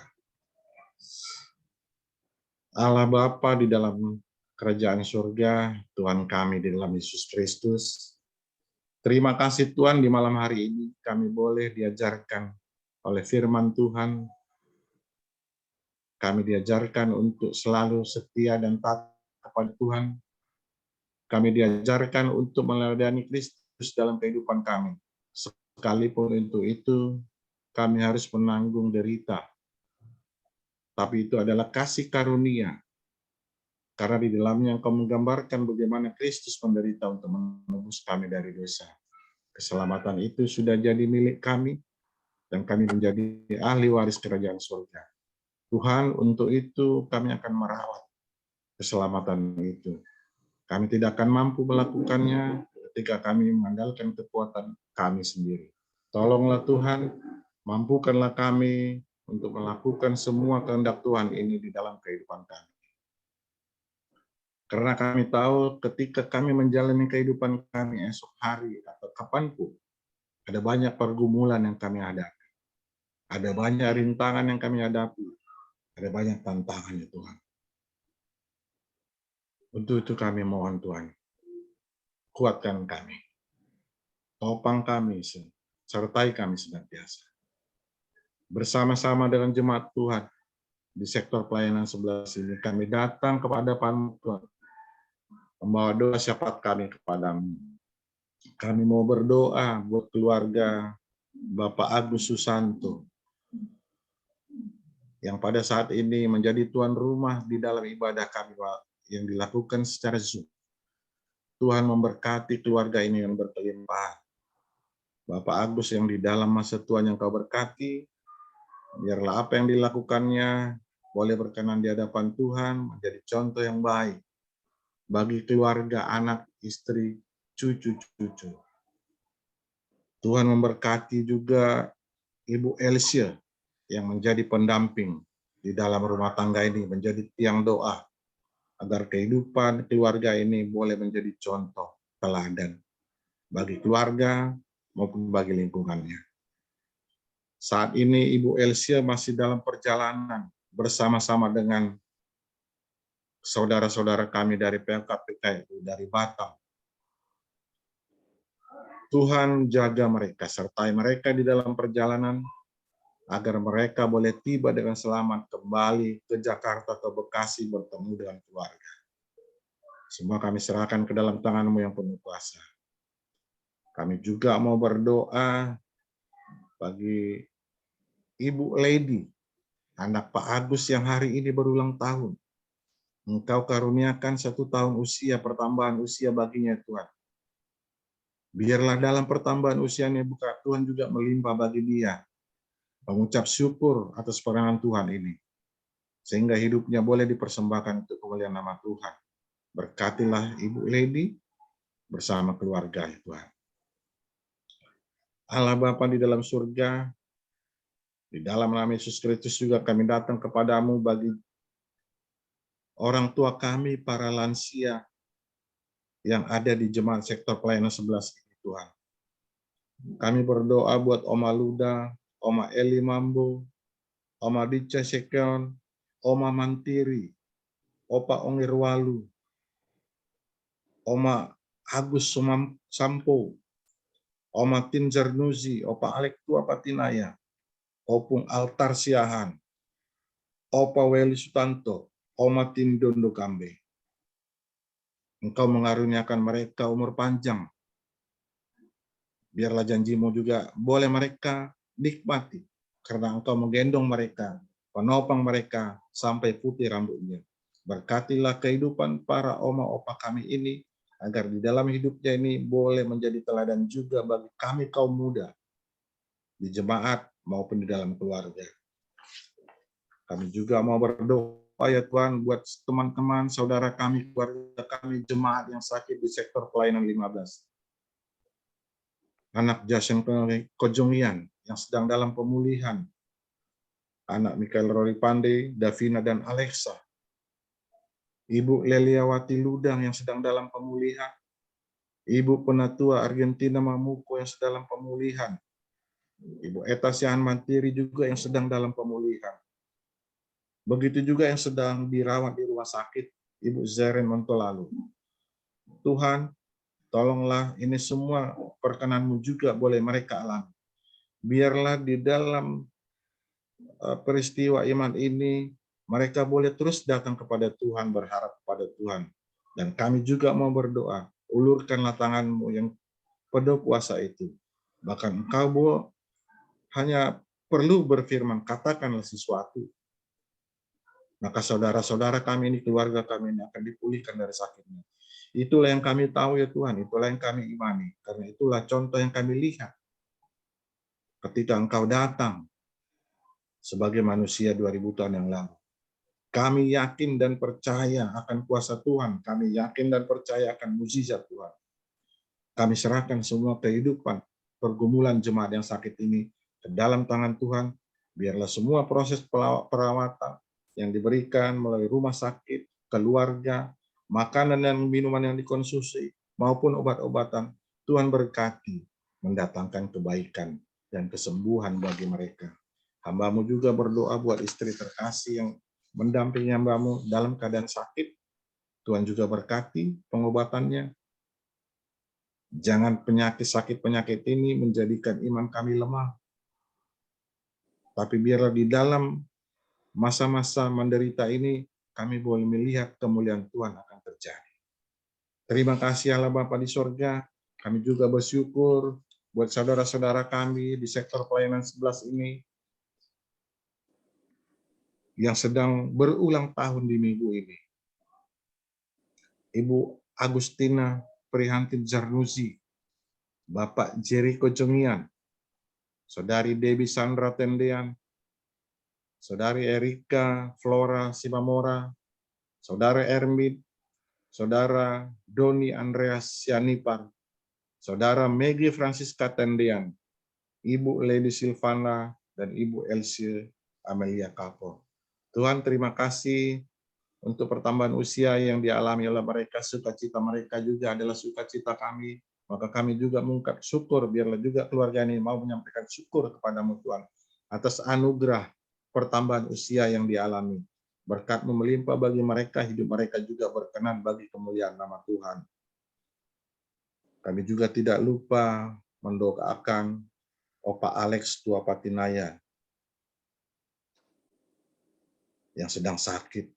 S2: Allah Bapa di dalam kerajaan surga, Tuhan kami di dalam Yesus Kristus, terima kasih Tuhan di malam hari ini kami boleh diajarkan oleh firman Tuhan. Kami diajarkan untuk selalu setia dan taat kepada Tuhan. Kami diajarkan untuk meladani Kristus dalam kehidupan kami. Sekalipun untuk itu, kami harus menanggung derita. Tapi itu adalah kasih karunia. Karena di dalamnya Engkau menggambarkan bagaimana Kristus menderita untuk menebus kami dari dosa. Keselamatan itu sudah jadi milik kami, dan kami menjadi ahli waris kerajaan surga. Tuhan, untuk itu kami akan merawat keselamatan itu. Kami tidak akan mampu melakukannya ketika kami mengandalkan kekuatan kami sendiri. Tolonglah Tuhan, mampukanlah kami untuk melakukan semua kehendak Tuhan ini di dalam kehidupan kami. Karena kami tahu ketika kami menjalani kehidupan kami esok hari atau kapanpun, ada banyak pergumulan yang kami hadapi. Ada banyak rintangan yang kami hadapi. Ada banyak tantangan ya Tuhan. Untuk itu kami mohon Tuhan, kuatkan kami, topang kami, sertai kami senantiasa. Bersama-sama dengan jemaat Tuhan di sektor pelayanan sebelah sini, kami datang kepada Tuhan, membawa doa syafaat kami kepadamu. Kami mau berdoa buat keluarga Bapak Agus Susanto, yang pada saat ini menjadi tuan rumah di dalam ibadah kami yang dilakukan secara Zoom. Tuhan memberkati keluarga ini yang berkelimpahan. Bapak Agus yang di dalam masa tuanya Engkau berkati, biarlah apa yang dilakukannya boleh berkenan di hadapan Tuhan, menjadi contoh yang baik bagi keluarga, anak, istri, cucu-cucu. Tuhan memberkati juga Ibu Elsia yang menjadi pendamping di dalam rumah tangga ini, menjadi tiang doa, agar kehidupan keluarga ini boleh menjadi contoh teladan bagi keluarga maupun bagi lingkungannya. Saat ini Ibu Elsia masih dalam perjalanan bersama-sama dengan saudara-saudara kami dari PKPK dari Batam. Tuhan jaga mereka, sertai mereka di dalam perjalanan, agar mereka boleh tiba dengan selamat kembali ke Jakarta atau Bekasi bertemu dengan keluarga. Semua kami serahkan ke dalam tangan-Mu yang penuh kuasa. Kami juga mau berdoa bagi Ibu Lady, anak Pak Agus yang hari ini berulang tahun. Engkau karuniakan 1 tahun usia, pertambahan usia baginya Tuhan. Biarlah dalam pertambahan usianya Tuhan juga melimpah bagi dia. Mengucap syukur atas perangan Tuhan ini, sehingga hidupnya boleh dipersembahkan untuk kemuliaan nama Tuhan. Berkatilah Ibu Lady bersama keluarga Tuhan. Allah Bapa di dalam surga, di dalam nama Yesus Kristus juga kami datang kepadamu bagi orang tua kami, para lansia yang ada di jemaat sektor pelayanan 11 ini, Tuhan. Kami berdoa buat Oma Luda, Oma Eli Mambo, Oma Dica Sekon, Oma Mantiri, Opa Ongirwalu, Oma Agus Sampo, Oma Tinjar Nuzi, Opa Alek Tua Patinaya, Opung Altar Siahan, Opa Weli Sutanto, Oma Tindondo Kambe. Engkau mengaruniakan mereka umur panjang. Biarlah janjimu juga boleh mereka nikmati, karena engkau menggendong mereka, penopang mereka sampai putih rambutnya. Berkatilah kehidupan para oma opa kami ini, agar di dalam hidupnya ini boleh menjadi teladan juga bagi kami kaum muda, di jemaat maupun di dalam keluarga. Kami juga mau berdoa ya Tuhan buat teman-teman, saudara kami, keluarga kami, jemaat yang sakit di sektor pelayanan 15. Anak Jason Kojongian yang sedang dalam pemulihan, anak Mikael Rory Pandey, Davina dan Alexa, Ibu Leliawati Ludang yang sedang dalam pemulihan, Ibu Penatua Argentina Mamuko yang sedang dalam pemulihan, Ibu Eta Siahan Mantiri juga yang sedang dalam pemulihan. Begitu juga yang sedang dirawat di rumah sakit, Ibu Zeren Montolalu. Tuhan, tolonglah ini semua perkenanmu juga boleh mereka alami. Biarlah di dalam peristiwa iman ini, mereka boleh terus datang kepada Tuhan, berharap kepada Tuhan. Dan kami juga mau berdoa, ulurkanlah tanganmu yang penuh kuasa itu. Bahkan engkau hanya perlu berfirman, katakanlah sesuatu. Maka saudara-saudara kami ini, keluarga kami ini akan dipulihkan dari sakitnya. Itulah yang kami tahu ya Tuhan, itulah yang kami imani. Karena itulah contoh yang kami lihat. Ketika engkau datang sebagai manusia 2000 tahun yang lalu. Kami yakin dan percaya akan kuasa Tuhan. Kami yakin dan percaya akan mukjizat Tuhan. Kami serahkan semua kehidupan, pergumulan jemaat yang sakit ini ke dalam tangan Tuhan. Biarlah semua proses perawatan yang diberikan melalui rumah sakit, keluarga, makanan dan minuman yang dikonsumsi, maupun obat-obatan, Tuhan berkati, mendatangkan kebaikan dan kesembuhan bagi mereka. Hamba-Mu juga berdoa buat istri terkasih yang mendampingi hamba-Mu dalam keadaan sakit. Tuhan juga berkati pengobatannya. Jangan sakit-penyakit ini menjadikan iman kami lemah. Tapi biarlah di dalam masa-masa menderita ini, kami boleh melihat kemuliaan Tuhan akan terjadi. Terima kasih Allah Bapa di sorga. Kami juga bersyukur buat saudara-saudara kami di sektor pelayanan 11 ini yang sedang berulang tahun di minggu ini. Ibu Agustina Prihantin Jarnuzi, Bapak Jericho Jongian, Saudari Debbie Sandra Tendean, Saudari Erika Flora Simamora, Saudara Ermit, Saudara Doni Andreas Sianipar, Saudara Maggie Francisca Tendean, Ibu Lady Silvana, dan Ibu Elsie Amelia Kapo. Tuhan, terima kasih untuk pertambahan usia yang dialami oleh mereka. Sukacita mereka juga adalah sukacita kami. Maka kami juga mengungkap syukur, biarlah juga keluarga ini mau menyampaikan syukur kepada-Mu Tuhan atas anugerah pertambahan usia yang dialami. Berkat-Mu melimpah bagi mereka, hidup mereka juga berkenan bagi kemuliaan nama Tuhan. Kami juga tidak lupa mendoakan Opa Alex Tua Patinaya yang sedang sakit.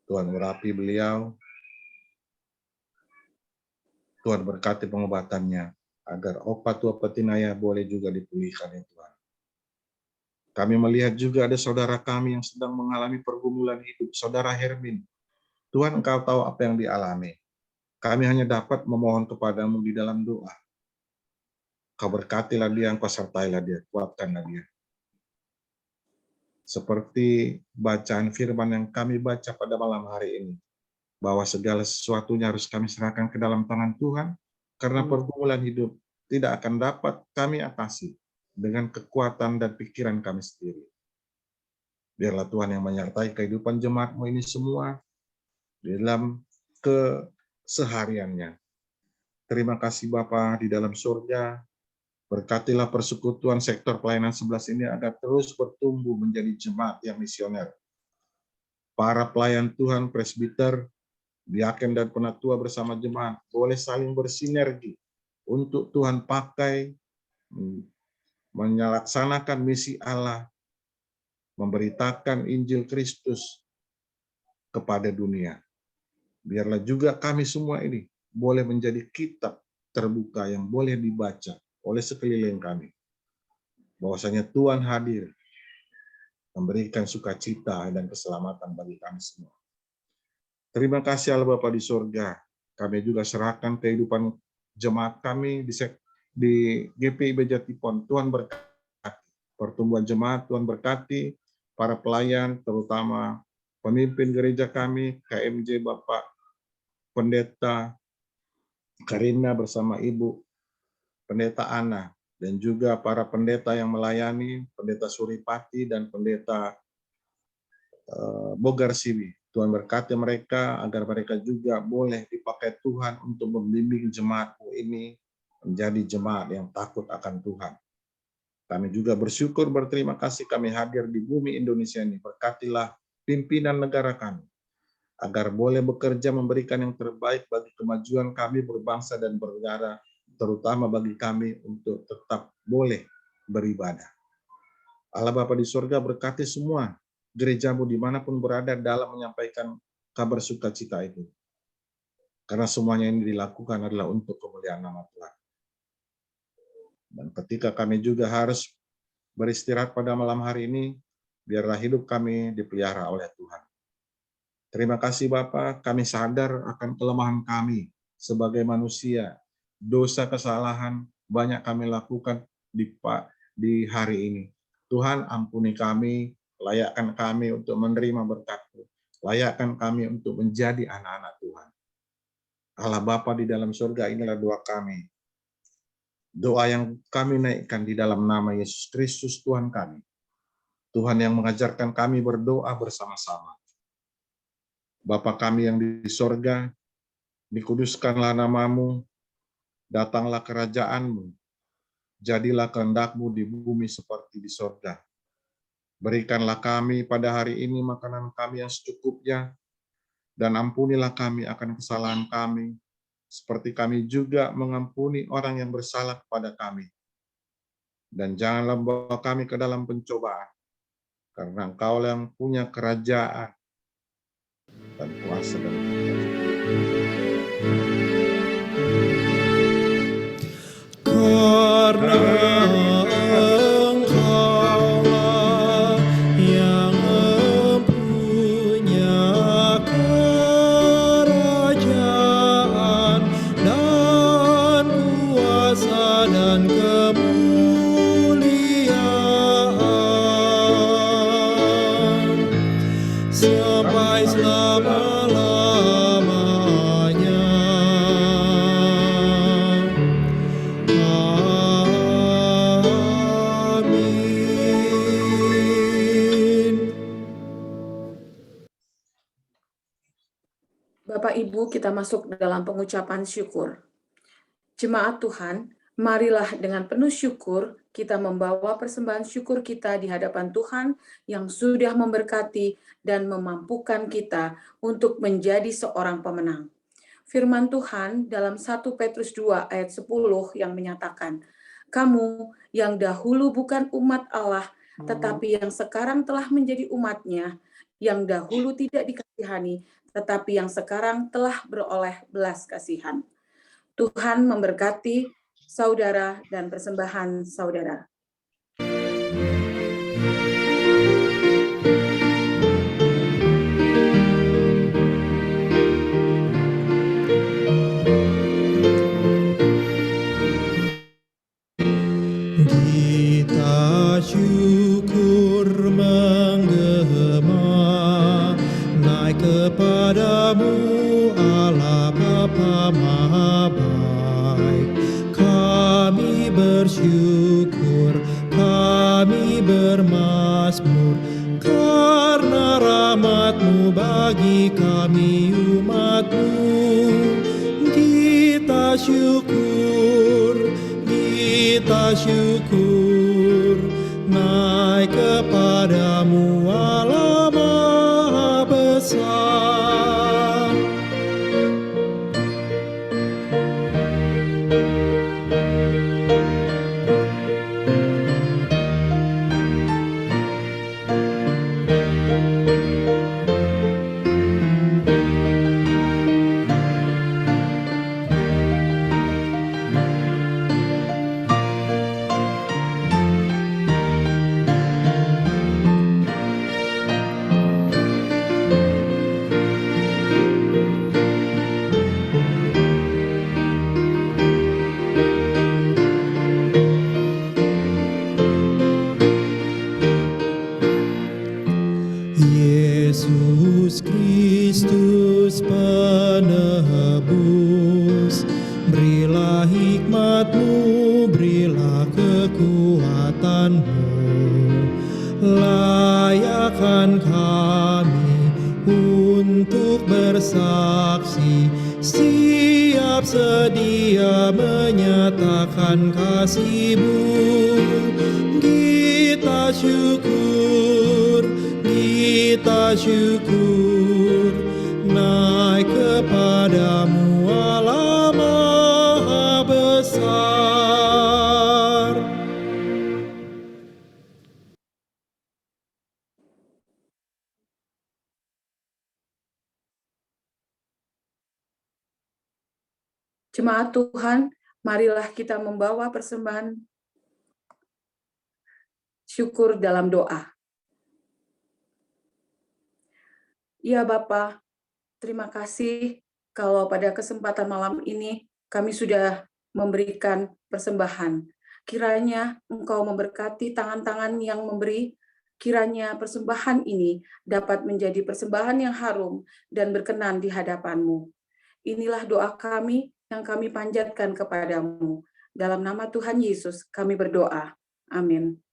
S2: Tuhan urapi beliau. Tuhan berkati pengobatannya agar Opa Tua Patinaya boleh juga dipulihkan ya Tuhan. Kami melihat juga ada saudara kami yang sedang mengalami pergumulan hidup, Saudara Hermin. Tuhan, Engkau tahu apa yang dialami. Kami hanya dapat memohon kepada-Mu di dalam doa. Kau berkatilah dia, Engkau sertailah dia, kuatkanlah dia. Seperti bacaan firman yang kami baca pada malam hari ini, bahwa segala sesuatunya harus kami serahkan ke dalam tangan Tuhan, karena pergumulan hidup tidak akan dapat kami atasi dengan kekuatan dan pikiran kami sendiri. Biarlah Tuhan yang menyertai kehidupan jemaat-Mu ini semua di dalam kesehariannya. Terima kasih Bapa di dalam surga. Berkatilah persekutuan sektor pelayanan 11 ini agar terus bertumbuh menjadi jemaat yang misioner. Para pelayan Tuhan, presbiter, diaken dan penatua bersama jemaat boleh saling bersinergi untuk Tuhan pakai melaksanakan misi Allah, memberitakan Injil Kristus kepada dunia. Biarlah juga kami semua ini boleh menjadi kitab terbuka yang boleh dibaca oleh sekeliling kami. Bahwasanya Tuhan hadir memberikan sukacita dan keselamatan bagi kami semua. Terima kasih Allah Bapa di surga. Kami juga serahkan kehidupan jemaat kami di GPIB Jatipon. Tuhan berkati pertumbuhan jemaat, Tuhan berkati para pelayan, terutama pemimpin gereja kami, KMJ Bapak Pendeta Karina bersama Ibu Pendeta Ana, dan juga para pendeta yang melayani, Pendeta Suripati dan Pendeta Bogar Siwi. Tuhan berkati mereka agar mereka juga boleh dipakai Tuhan untuk membimbing jemaat-Mu ini menjadi jemaat yang takut akan Tuhan. Kami juga bersyukur, berterima kasih kami hadir di bumi Indonesia ini. Berkatilah pimpinan negara kami, agar boleh bekerja memberikan yang terbaik bagi kemajuan kami berbangsa dan bernegara, terutama bagi kami untuk tetap boleh beribadah. Allah Bapa di surga berkati semua gereja-Mu dimanapun berada dalam menyampaikan kabar sukacita itu. Karena semuanya ini dilakukan adalah untuk kemuliaan nama Tuhan. Dan ketika kami juga harus beristirahat pada malam hari ini, biarlah hidup kami dipelihara oleh Tuhan. Terima kasih Bapa, kami sadar akan kelemahan kami sebagai manusia. Dosa kesalahan banyak kami lakukan di hari ini. Tuhan ampuni kami, layakkan kami untuk menerima berkat-Mu, layakkan kami untuk menjadi anak-anak Tuhan. Allah Bapa di dalam surga, inilah doa kami. Doa yang kami naikkan di dalam nama Yesus Kristus Tuhan kami. Tuhan yang mengajarkan kami berdoa bersama-sama. Bapa kami yang di surga, dikuduskanlah nama-Mu, datanglah kerajaan-Mu, jadilah kehendak-Mu di bumi seperti di surga. Berikanlah kami pada hari ini makanan kami yang secukupnya, dan ampunilah kami akan kesalahan kami, seperti kami juga mengampuni orang yang bersalah kepada kami. Dan janganlah membawa kami ke dalam pencobaan, karena Engkau yang punya kerajaan dan kuasa dan
S4: karena Engkaulah yang mempunyai kerajaan dan kuasa dan kemuliaan sampai selama-lamanya.
S1: Bapak Ibu, kita masuk dalam pengucapan syukur. Jemaat Tuhan, marilah dengan penuh syukur kita membawa persembahan syukur kita di hadapan Tuhan yang sudah memberkati dan memampukan kita untuk menjadi seorang pemenang. Firman Tuhan dalam 1 Petrus 2 ayat 10 yang menyatakan, kamu yang dahulu bukan umat Allah, tetapi yang sekarang telah menjadi umat-Nya, yang dahulu tidak dikasihani, tetapi yang sekarang telah beroleh belas kasihan. Tuhan memberkati saudara dan persembahan saudara.
S4: Kita syukur menggema naik kepadamu Allah Bapa Maha Baik. Kami bersyukur, kami bermazmur, karena rahmat-Mu bagi kami umat-Mu. Kita syukur, naik kepadamu Allah Maha Besar. Yesus Kristus penebus, berilah hikmat-Mu, berilah kekuatan-Mu, layakkan kami untuk bersaksi, siap sedia menyatakan kasih-Mu. Kita syukur, naik kepadamu Allah Maha Besar.
S1: Jemaat Tuhan, marilah kita membawa persembahan syukur dalam doa. Ya Bapa, terima kasih kalau pada kesempatan malam ini kami sudah memberikan persembahan. Kiranya Engkau memberkati tangan-tangan yang memberi, kiranya persembahan ini dapat menjadi persembahan yang harum dan berkenan di hadapan-Mu. Inilah doa kami yang kami panjatkan kepadamu. Dalam nama Tuhan Yesus kami berdoa. Amin.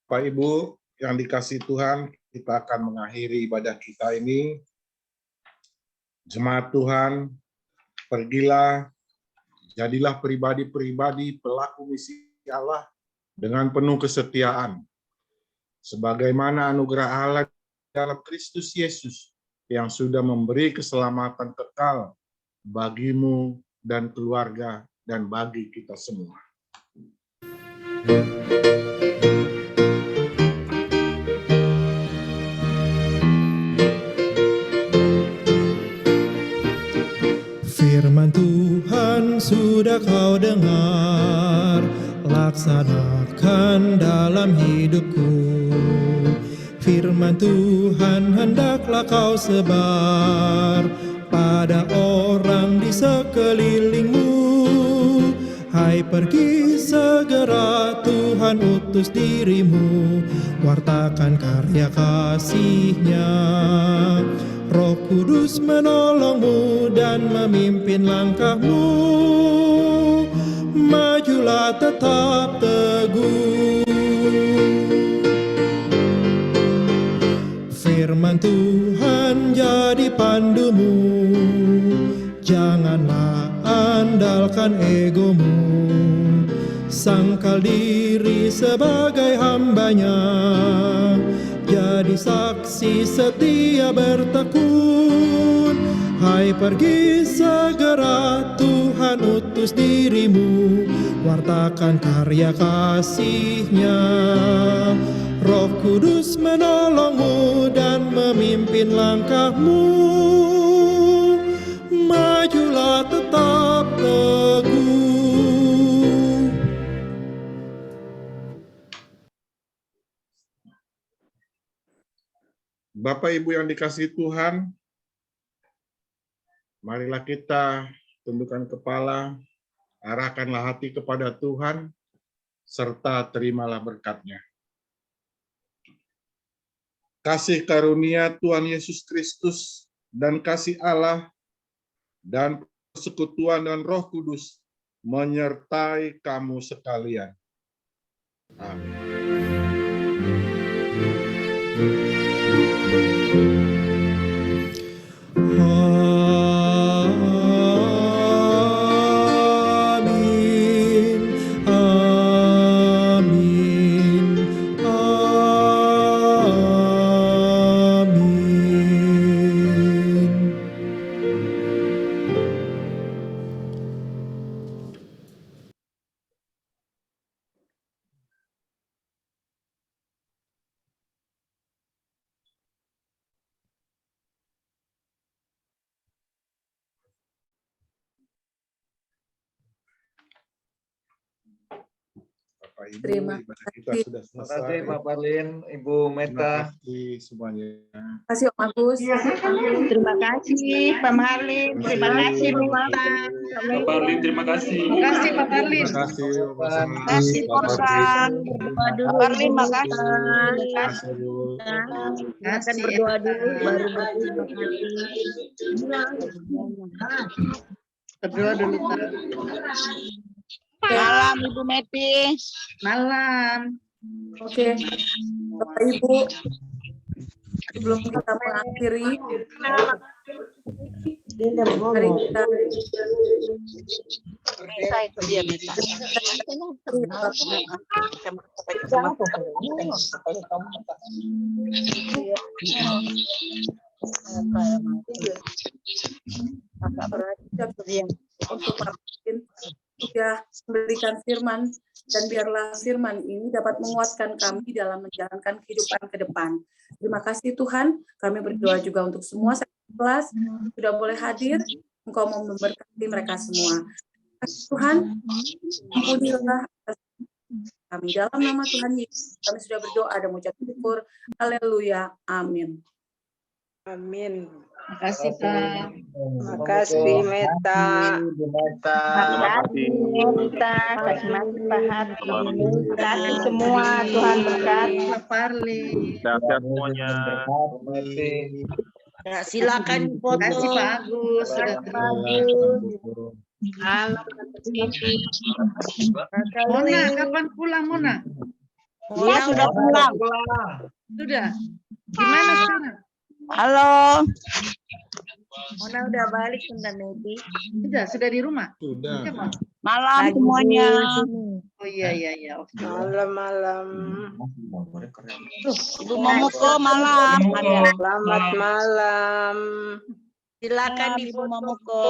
S2: Bapak Ibu yang dikasihi Tuhan, kita akan mengakhiri ibadah kita ini. Jemaat Tuhan, pergilah, jadilah pribadi-pribadi pelaku misi Allah dengan penuh kesetiaan, sebagaimana anugerah Allah dalam Kristus Yesus yang sudah memberi keselamatan kekal bagimu dan keluarga dan bagi kita semua.
S4: Firman Tuhan sudah kau dengar, laksanakan dalam hidupku. Firman Tuhan hendaklah kau sebar pada orang di sekelilingmu. Hai, pergi segera, Tuhan utus dirimu, wartakan karya kasih-Nya. Roh Kudus menolongmu dan memimpin langkahmu. Majulah tetap teguh. Firman Tuhan jadi pandumu, janganlah andalkan egomu. Sangkal diri sebagai hambanya, jadi saksi setia bertekun. Hai, pergi segera, Tuhan utus dirimu, wartakan karya kasih-Nya. Roh Kudus menolongmu dan memimpin langkahmu. Majulah tetap teguh.
S2: Bapak Ibu yang dikasihi Tuhan, marilah kita tundukkan kepala, arahkanlah hati kepada Tuhan, serta terimalah berkat-Nya. Kasih karunia Tuhan Yesus Kristus dan kasih Allah dan persekutuan dan Roh Kudus menyertai kamu sekalian. Amin. Bapak Ibu,
S1: Terima
S2: ibadah kita
S1: kasih.
S2: sudah
S3: Terima
S2: selesai.
S3: kasih Pak Parlin, Ibu
S2: Terima
S3: Meta.
S2: kasih semuanya.
S1: Terima kasih Om Agus.
S5: Terima kasih Pak Marlin, terima kasih Bu Mata.
S6: Pak Parlin, terima kasih.
S5: Terima kasih Pak Parlin.
S2: Terima kasih Bapak
S5: Terima kasih
S2: Pak
S5: Korban.
S2: Terima
S5: Pak Parlin, makasih.
S2: kasih Bu.
S5: Akan berdoa dulu baru berterima kasih. Berdoa dulu Pak. Malam Ibu Meti. Malam.
S1: Oke, Bapak Ibu, sebelum kita mengakhiri, mari kita
S5: Saya itu dia Meta.
S1: untuk Pak Martin sudah memberikan firman, dan biarlah firman ini dapat menguatkan kami dalam menjalankan kehidupan ke depan. Terima kasih Tuhan, kami berdoa juga untuk semua kelas sudah boleh hadir, Engkau mau memberkati mereka semua. Tuhan, ampunilah kami dalam nama Tuhan Yesus. Kami sudah berdoa dan mengucap syukur. Haleluya. Amin.
S7: Amin.
S5: Terima kasih Pak.
S7: Terima kasih Meta.
S3: Ibu Meta.
S6: Terima kasih.
S5: Meta, terima kasih Pak Hati. Terima kasih semua, Tuhan berkati. Pak Parlin.
S6: Sehat semuanya.
S3: Terima kasih.
S5: Ya, silakan foto. Terima kasih Pak Agus. Sudah Mona, kapan pulang Mona? Dia sudah pulang. Sudah. Gimana sekarang? Halo. Mona udah balik Tante Medi. Sudah di rumah.
S2: Sudah.
S5: Malam semuanya. Oh iya. Oke.
S7: Malam-malam.
S5: Ibu Momoko malam. Ada.
S7: Selamat malam.
S5: Silakan Ibu Momoko.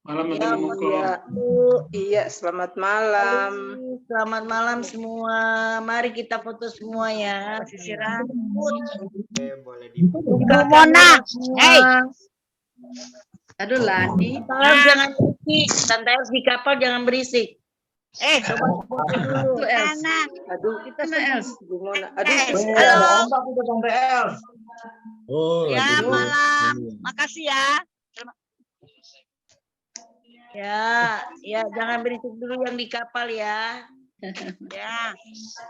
S6: Malam
S7: Ya,
S6: Moko.
S7: iya, selamat malam.
S5: Selamat malam semua. Mari kita foto semua ya. Sisi rambut.
S3: Boleh
S5: Ibu Mona. Hey. Aduh, Lani.
S8: Jangan berisik. Tante Els di kapal jangan berisik. Coba dulu.
S5: Itu Els.
S7: Aduh,
S5: Kita Els.
S7: gimana? Aduh,
S8: Halo.
S3: Ombak itu Tante Els.
S2: Oh,
S8: Ya,
S2: lagi dulu.
S8: malam. Makasih ya. Ya, jangan berisik dulu yang di kapal ya. Ya,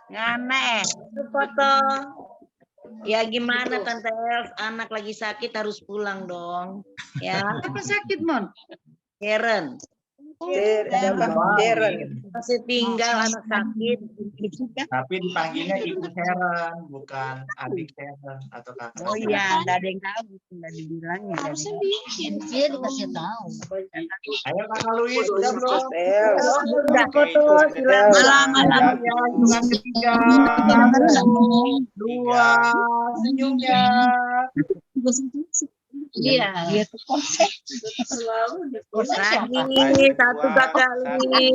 S8: ngane. Itu foto. Ya gimana Tante Els, anak lagi sakit harus pulang dong. Ya,
S5: Apa sakit, Mon?
S8: Karen.
S7: Darren.
S8: Masih tinggal anak sakit.
S9: Tapi dipanggilnya Ibu Sharon, bukan adik Sharon atau kakak.
S8: Oh iya, nggak ada yang tahu, nggak dibilangnya. Harusnya bikin, dia dikasih tahu.
S9: Ayo Kakak Luis, udah belum?
S8: Udah foto, silakan. Malam.
S9: Dengan ketiga, dua, senyumnya.
S8: Iya. Lagi satu kali.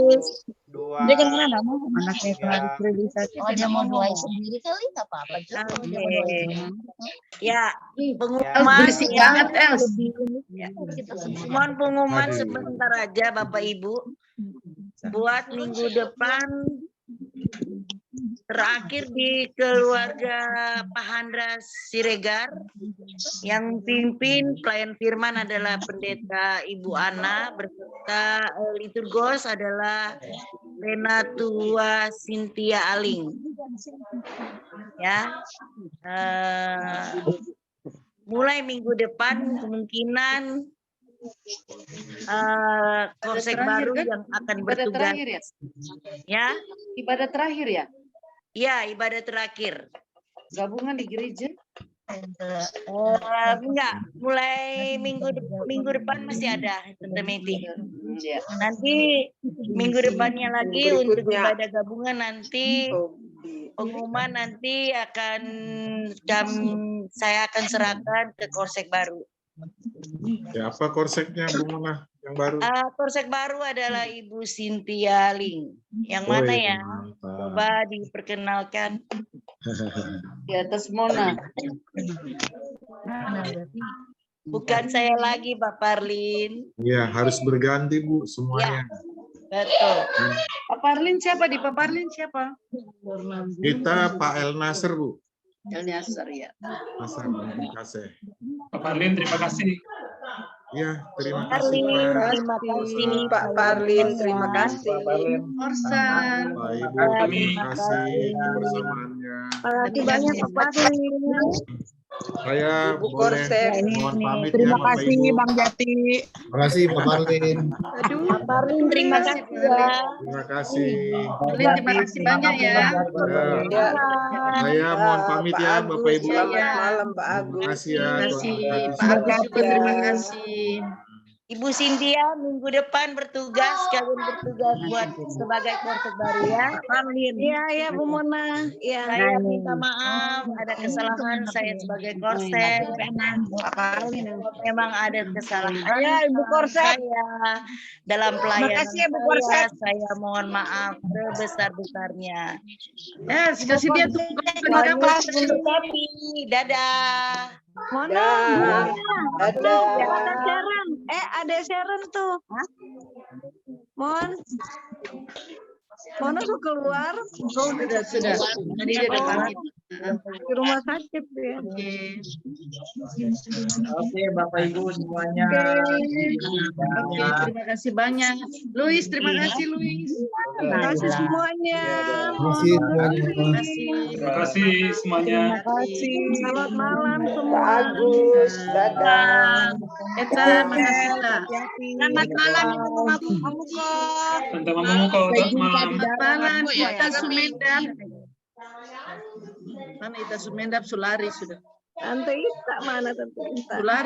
S9: Dua.
S8: Dia kan mana mau anaknya itu harus realisasi.
S10: Oh, dia mau doain sendiri kali, nggak apa-apa.
S8: Ya, pengumuman
S5: Berisik
S8: ya.
S5: banget, Els.
S8: Mohon pengumuman
S2: Aduh.
S8: sebentar aja Bapak Ibu. Buat minggu depan terakhir di keluarga Pak Handra Siregar, yang pimpin pelayan firman adalah Pendeta Ibu Ana, berserta liturgos adalah Penatua Cynthia Aling. Ya, mulai minggu depan kemungkinan konsep baru
S5: kan?
S8: yang akan
S5: Ibadah
S8: bertugas.
S5: terakhir ya?
S8: Ya,
S5: Ibadah terakhir ya?
S8: ya ibadah terakhir.
S5: Gabungan di gereja?
S8: Enggak, mulai minggu depan masih ada Tante Meti.
S5: Iya.
S8: Nanti minggu depannya lagi
S7: Minggu
S8: untuk
S7: berikutnya.
S8: ibadah gabungan nanti pengumuman nanti akan saya akan serahkan ke korsek baru.
S2: Ya, apa korseknya Bu Mona yang baru?
S8: Korsek baru adalah Ibu Cynthia Ling. Yang
S2: Oh,
S8: mana
S2: iya,
S8: ya?
S2: mantap.
S8: Coba diperkenalkan.
S5: Di atas Mona.
S8: Bukan saya lagi, Pak Parlin.
S2: Iya, harus berganti Bu semuanya.
S8: Betul.
S5: Pak Parlin siapa? Di Pak Parlin siapa?
S2: Kita Pak El Nasr Bu.
S5: El Nyasar ya.
S2: Nasr kasih.
S6: Pak Parlin, terima kasih.
S2: Ya, terima kasih
S8: Parlin,
S2: Pak.
S8: terima kasih.
S7: Pak Parlin, terima kasih.
S5: Orsan.
S2: Pak Ibu, terima kasih kebersamaannya.
S8: Makasih banyak Pak Parlin.
S2: Saya
S7: Ibu
S2: boleh
S7: Korsek.
S2: mohon pamit
S8: Terima
S2: ya Bapak
S8: kasih
S2: Ibu.
S8: Bang Jati.
S4: Terima kasih Pak Marlin.
S8: Pak Parlin, terima kasih ya.
S2: Terima kasih.
S5: Parlin, terima kasih banyak ya.
S2: Ya, saya mohon pamit ya Bapak Ibu.
S7: Selamat malam Pak
S2: Terima
S7: Agus.
S2: kasih ya.
S5: Terima kasih.
S2: Tuhan
S5: Pak Agus
S2: memberkati.
S5: juga terima kasih.
S8: Ibu Cynthia minggu depan bertugas, kalian bertugas buat sebagai korsek baru ya. Parlin. Iya, ya Bu Mona. Iya. Saya minta maaf, ada kesalahan saya sebagai korsek. Memang ada kesalahan. Ya, Ibu Korsek. Saya dalam pelayanan saya mohon maaf sebesar-besarnya.
S5: Kasih dia tuh.
S8: Tapi, dadah.
S7: Dah. Dadah.
S8: Ada Sharon tuh. Mono tuh keluar.
S5: Oh, sudah. Tadi dia udah pamit.
S8: Di rumah sakit ya.
S9: Oke, Bapak Ibu semuanya.
S5: Oke, terima kasih banyak. Luis, terima kasih Luis.
S8: Terima kasih semuanya.
S4: Terima kasih semuanya.
S5: Terima kasih.
S6: Terima kasih semuanya.
S8: Terima kasih. Selamat malam
S7: Pak
S8: semua.
S7: Agus. Dadah.
S5: Eta, makasih lah.
S8: Selamat malam Ibu Mamuko.
S6: Tante Mamuko, selamat malam.
S5: Malam, Ita Sumendap. Mana Ita Sumendap Sulari sudah.
S8: Tante Ita mana Tante Ita?
S5: Sulari.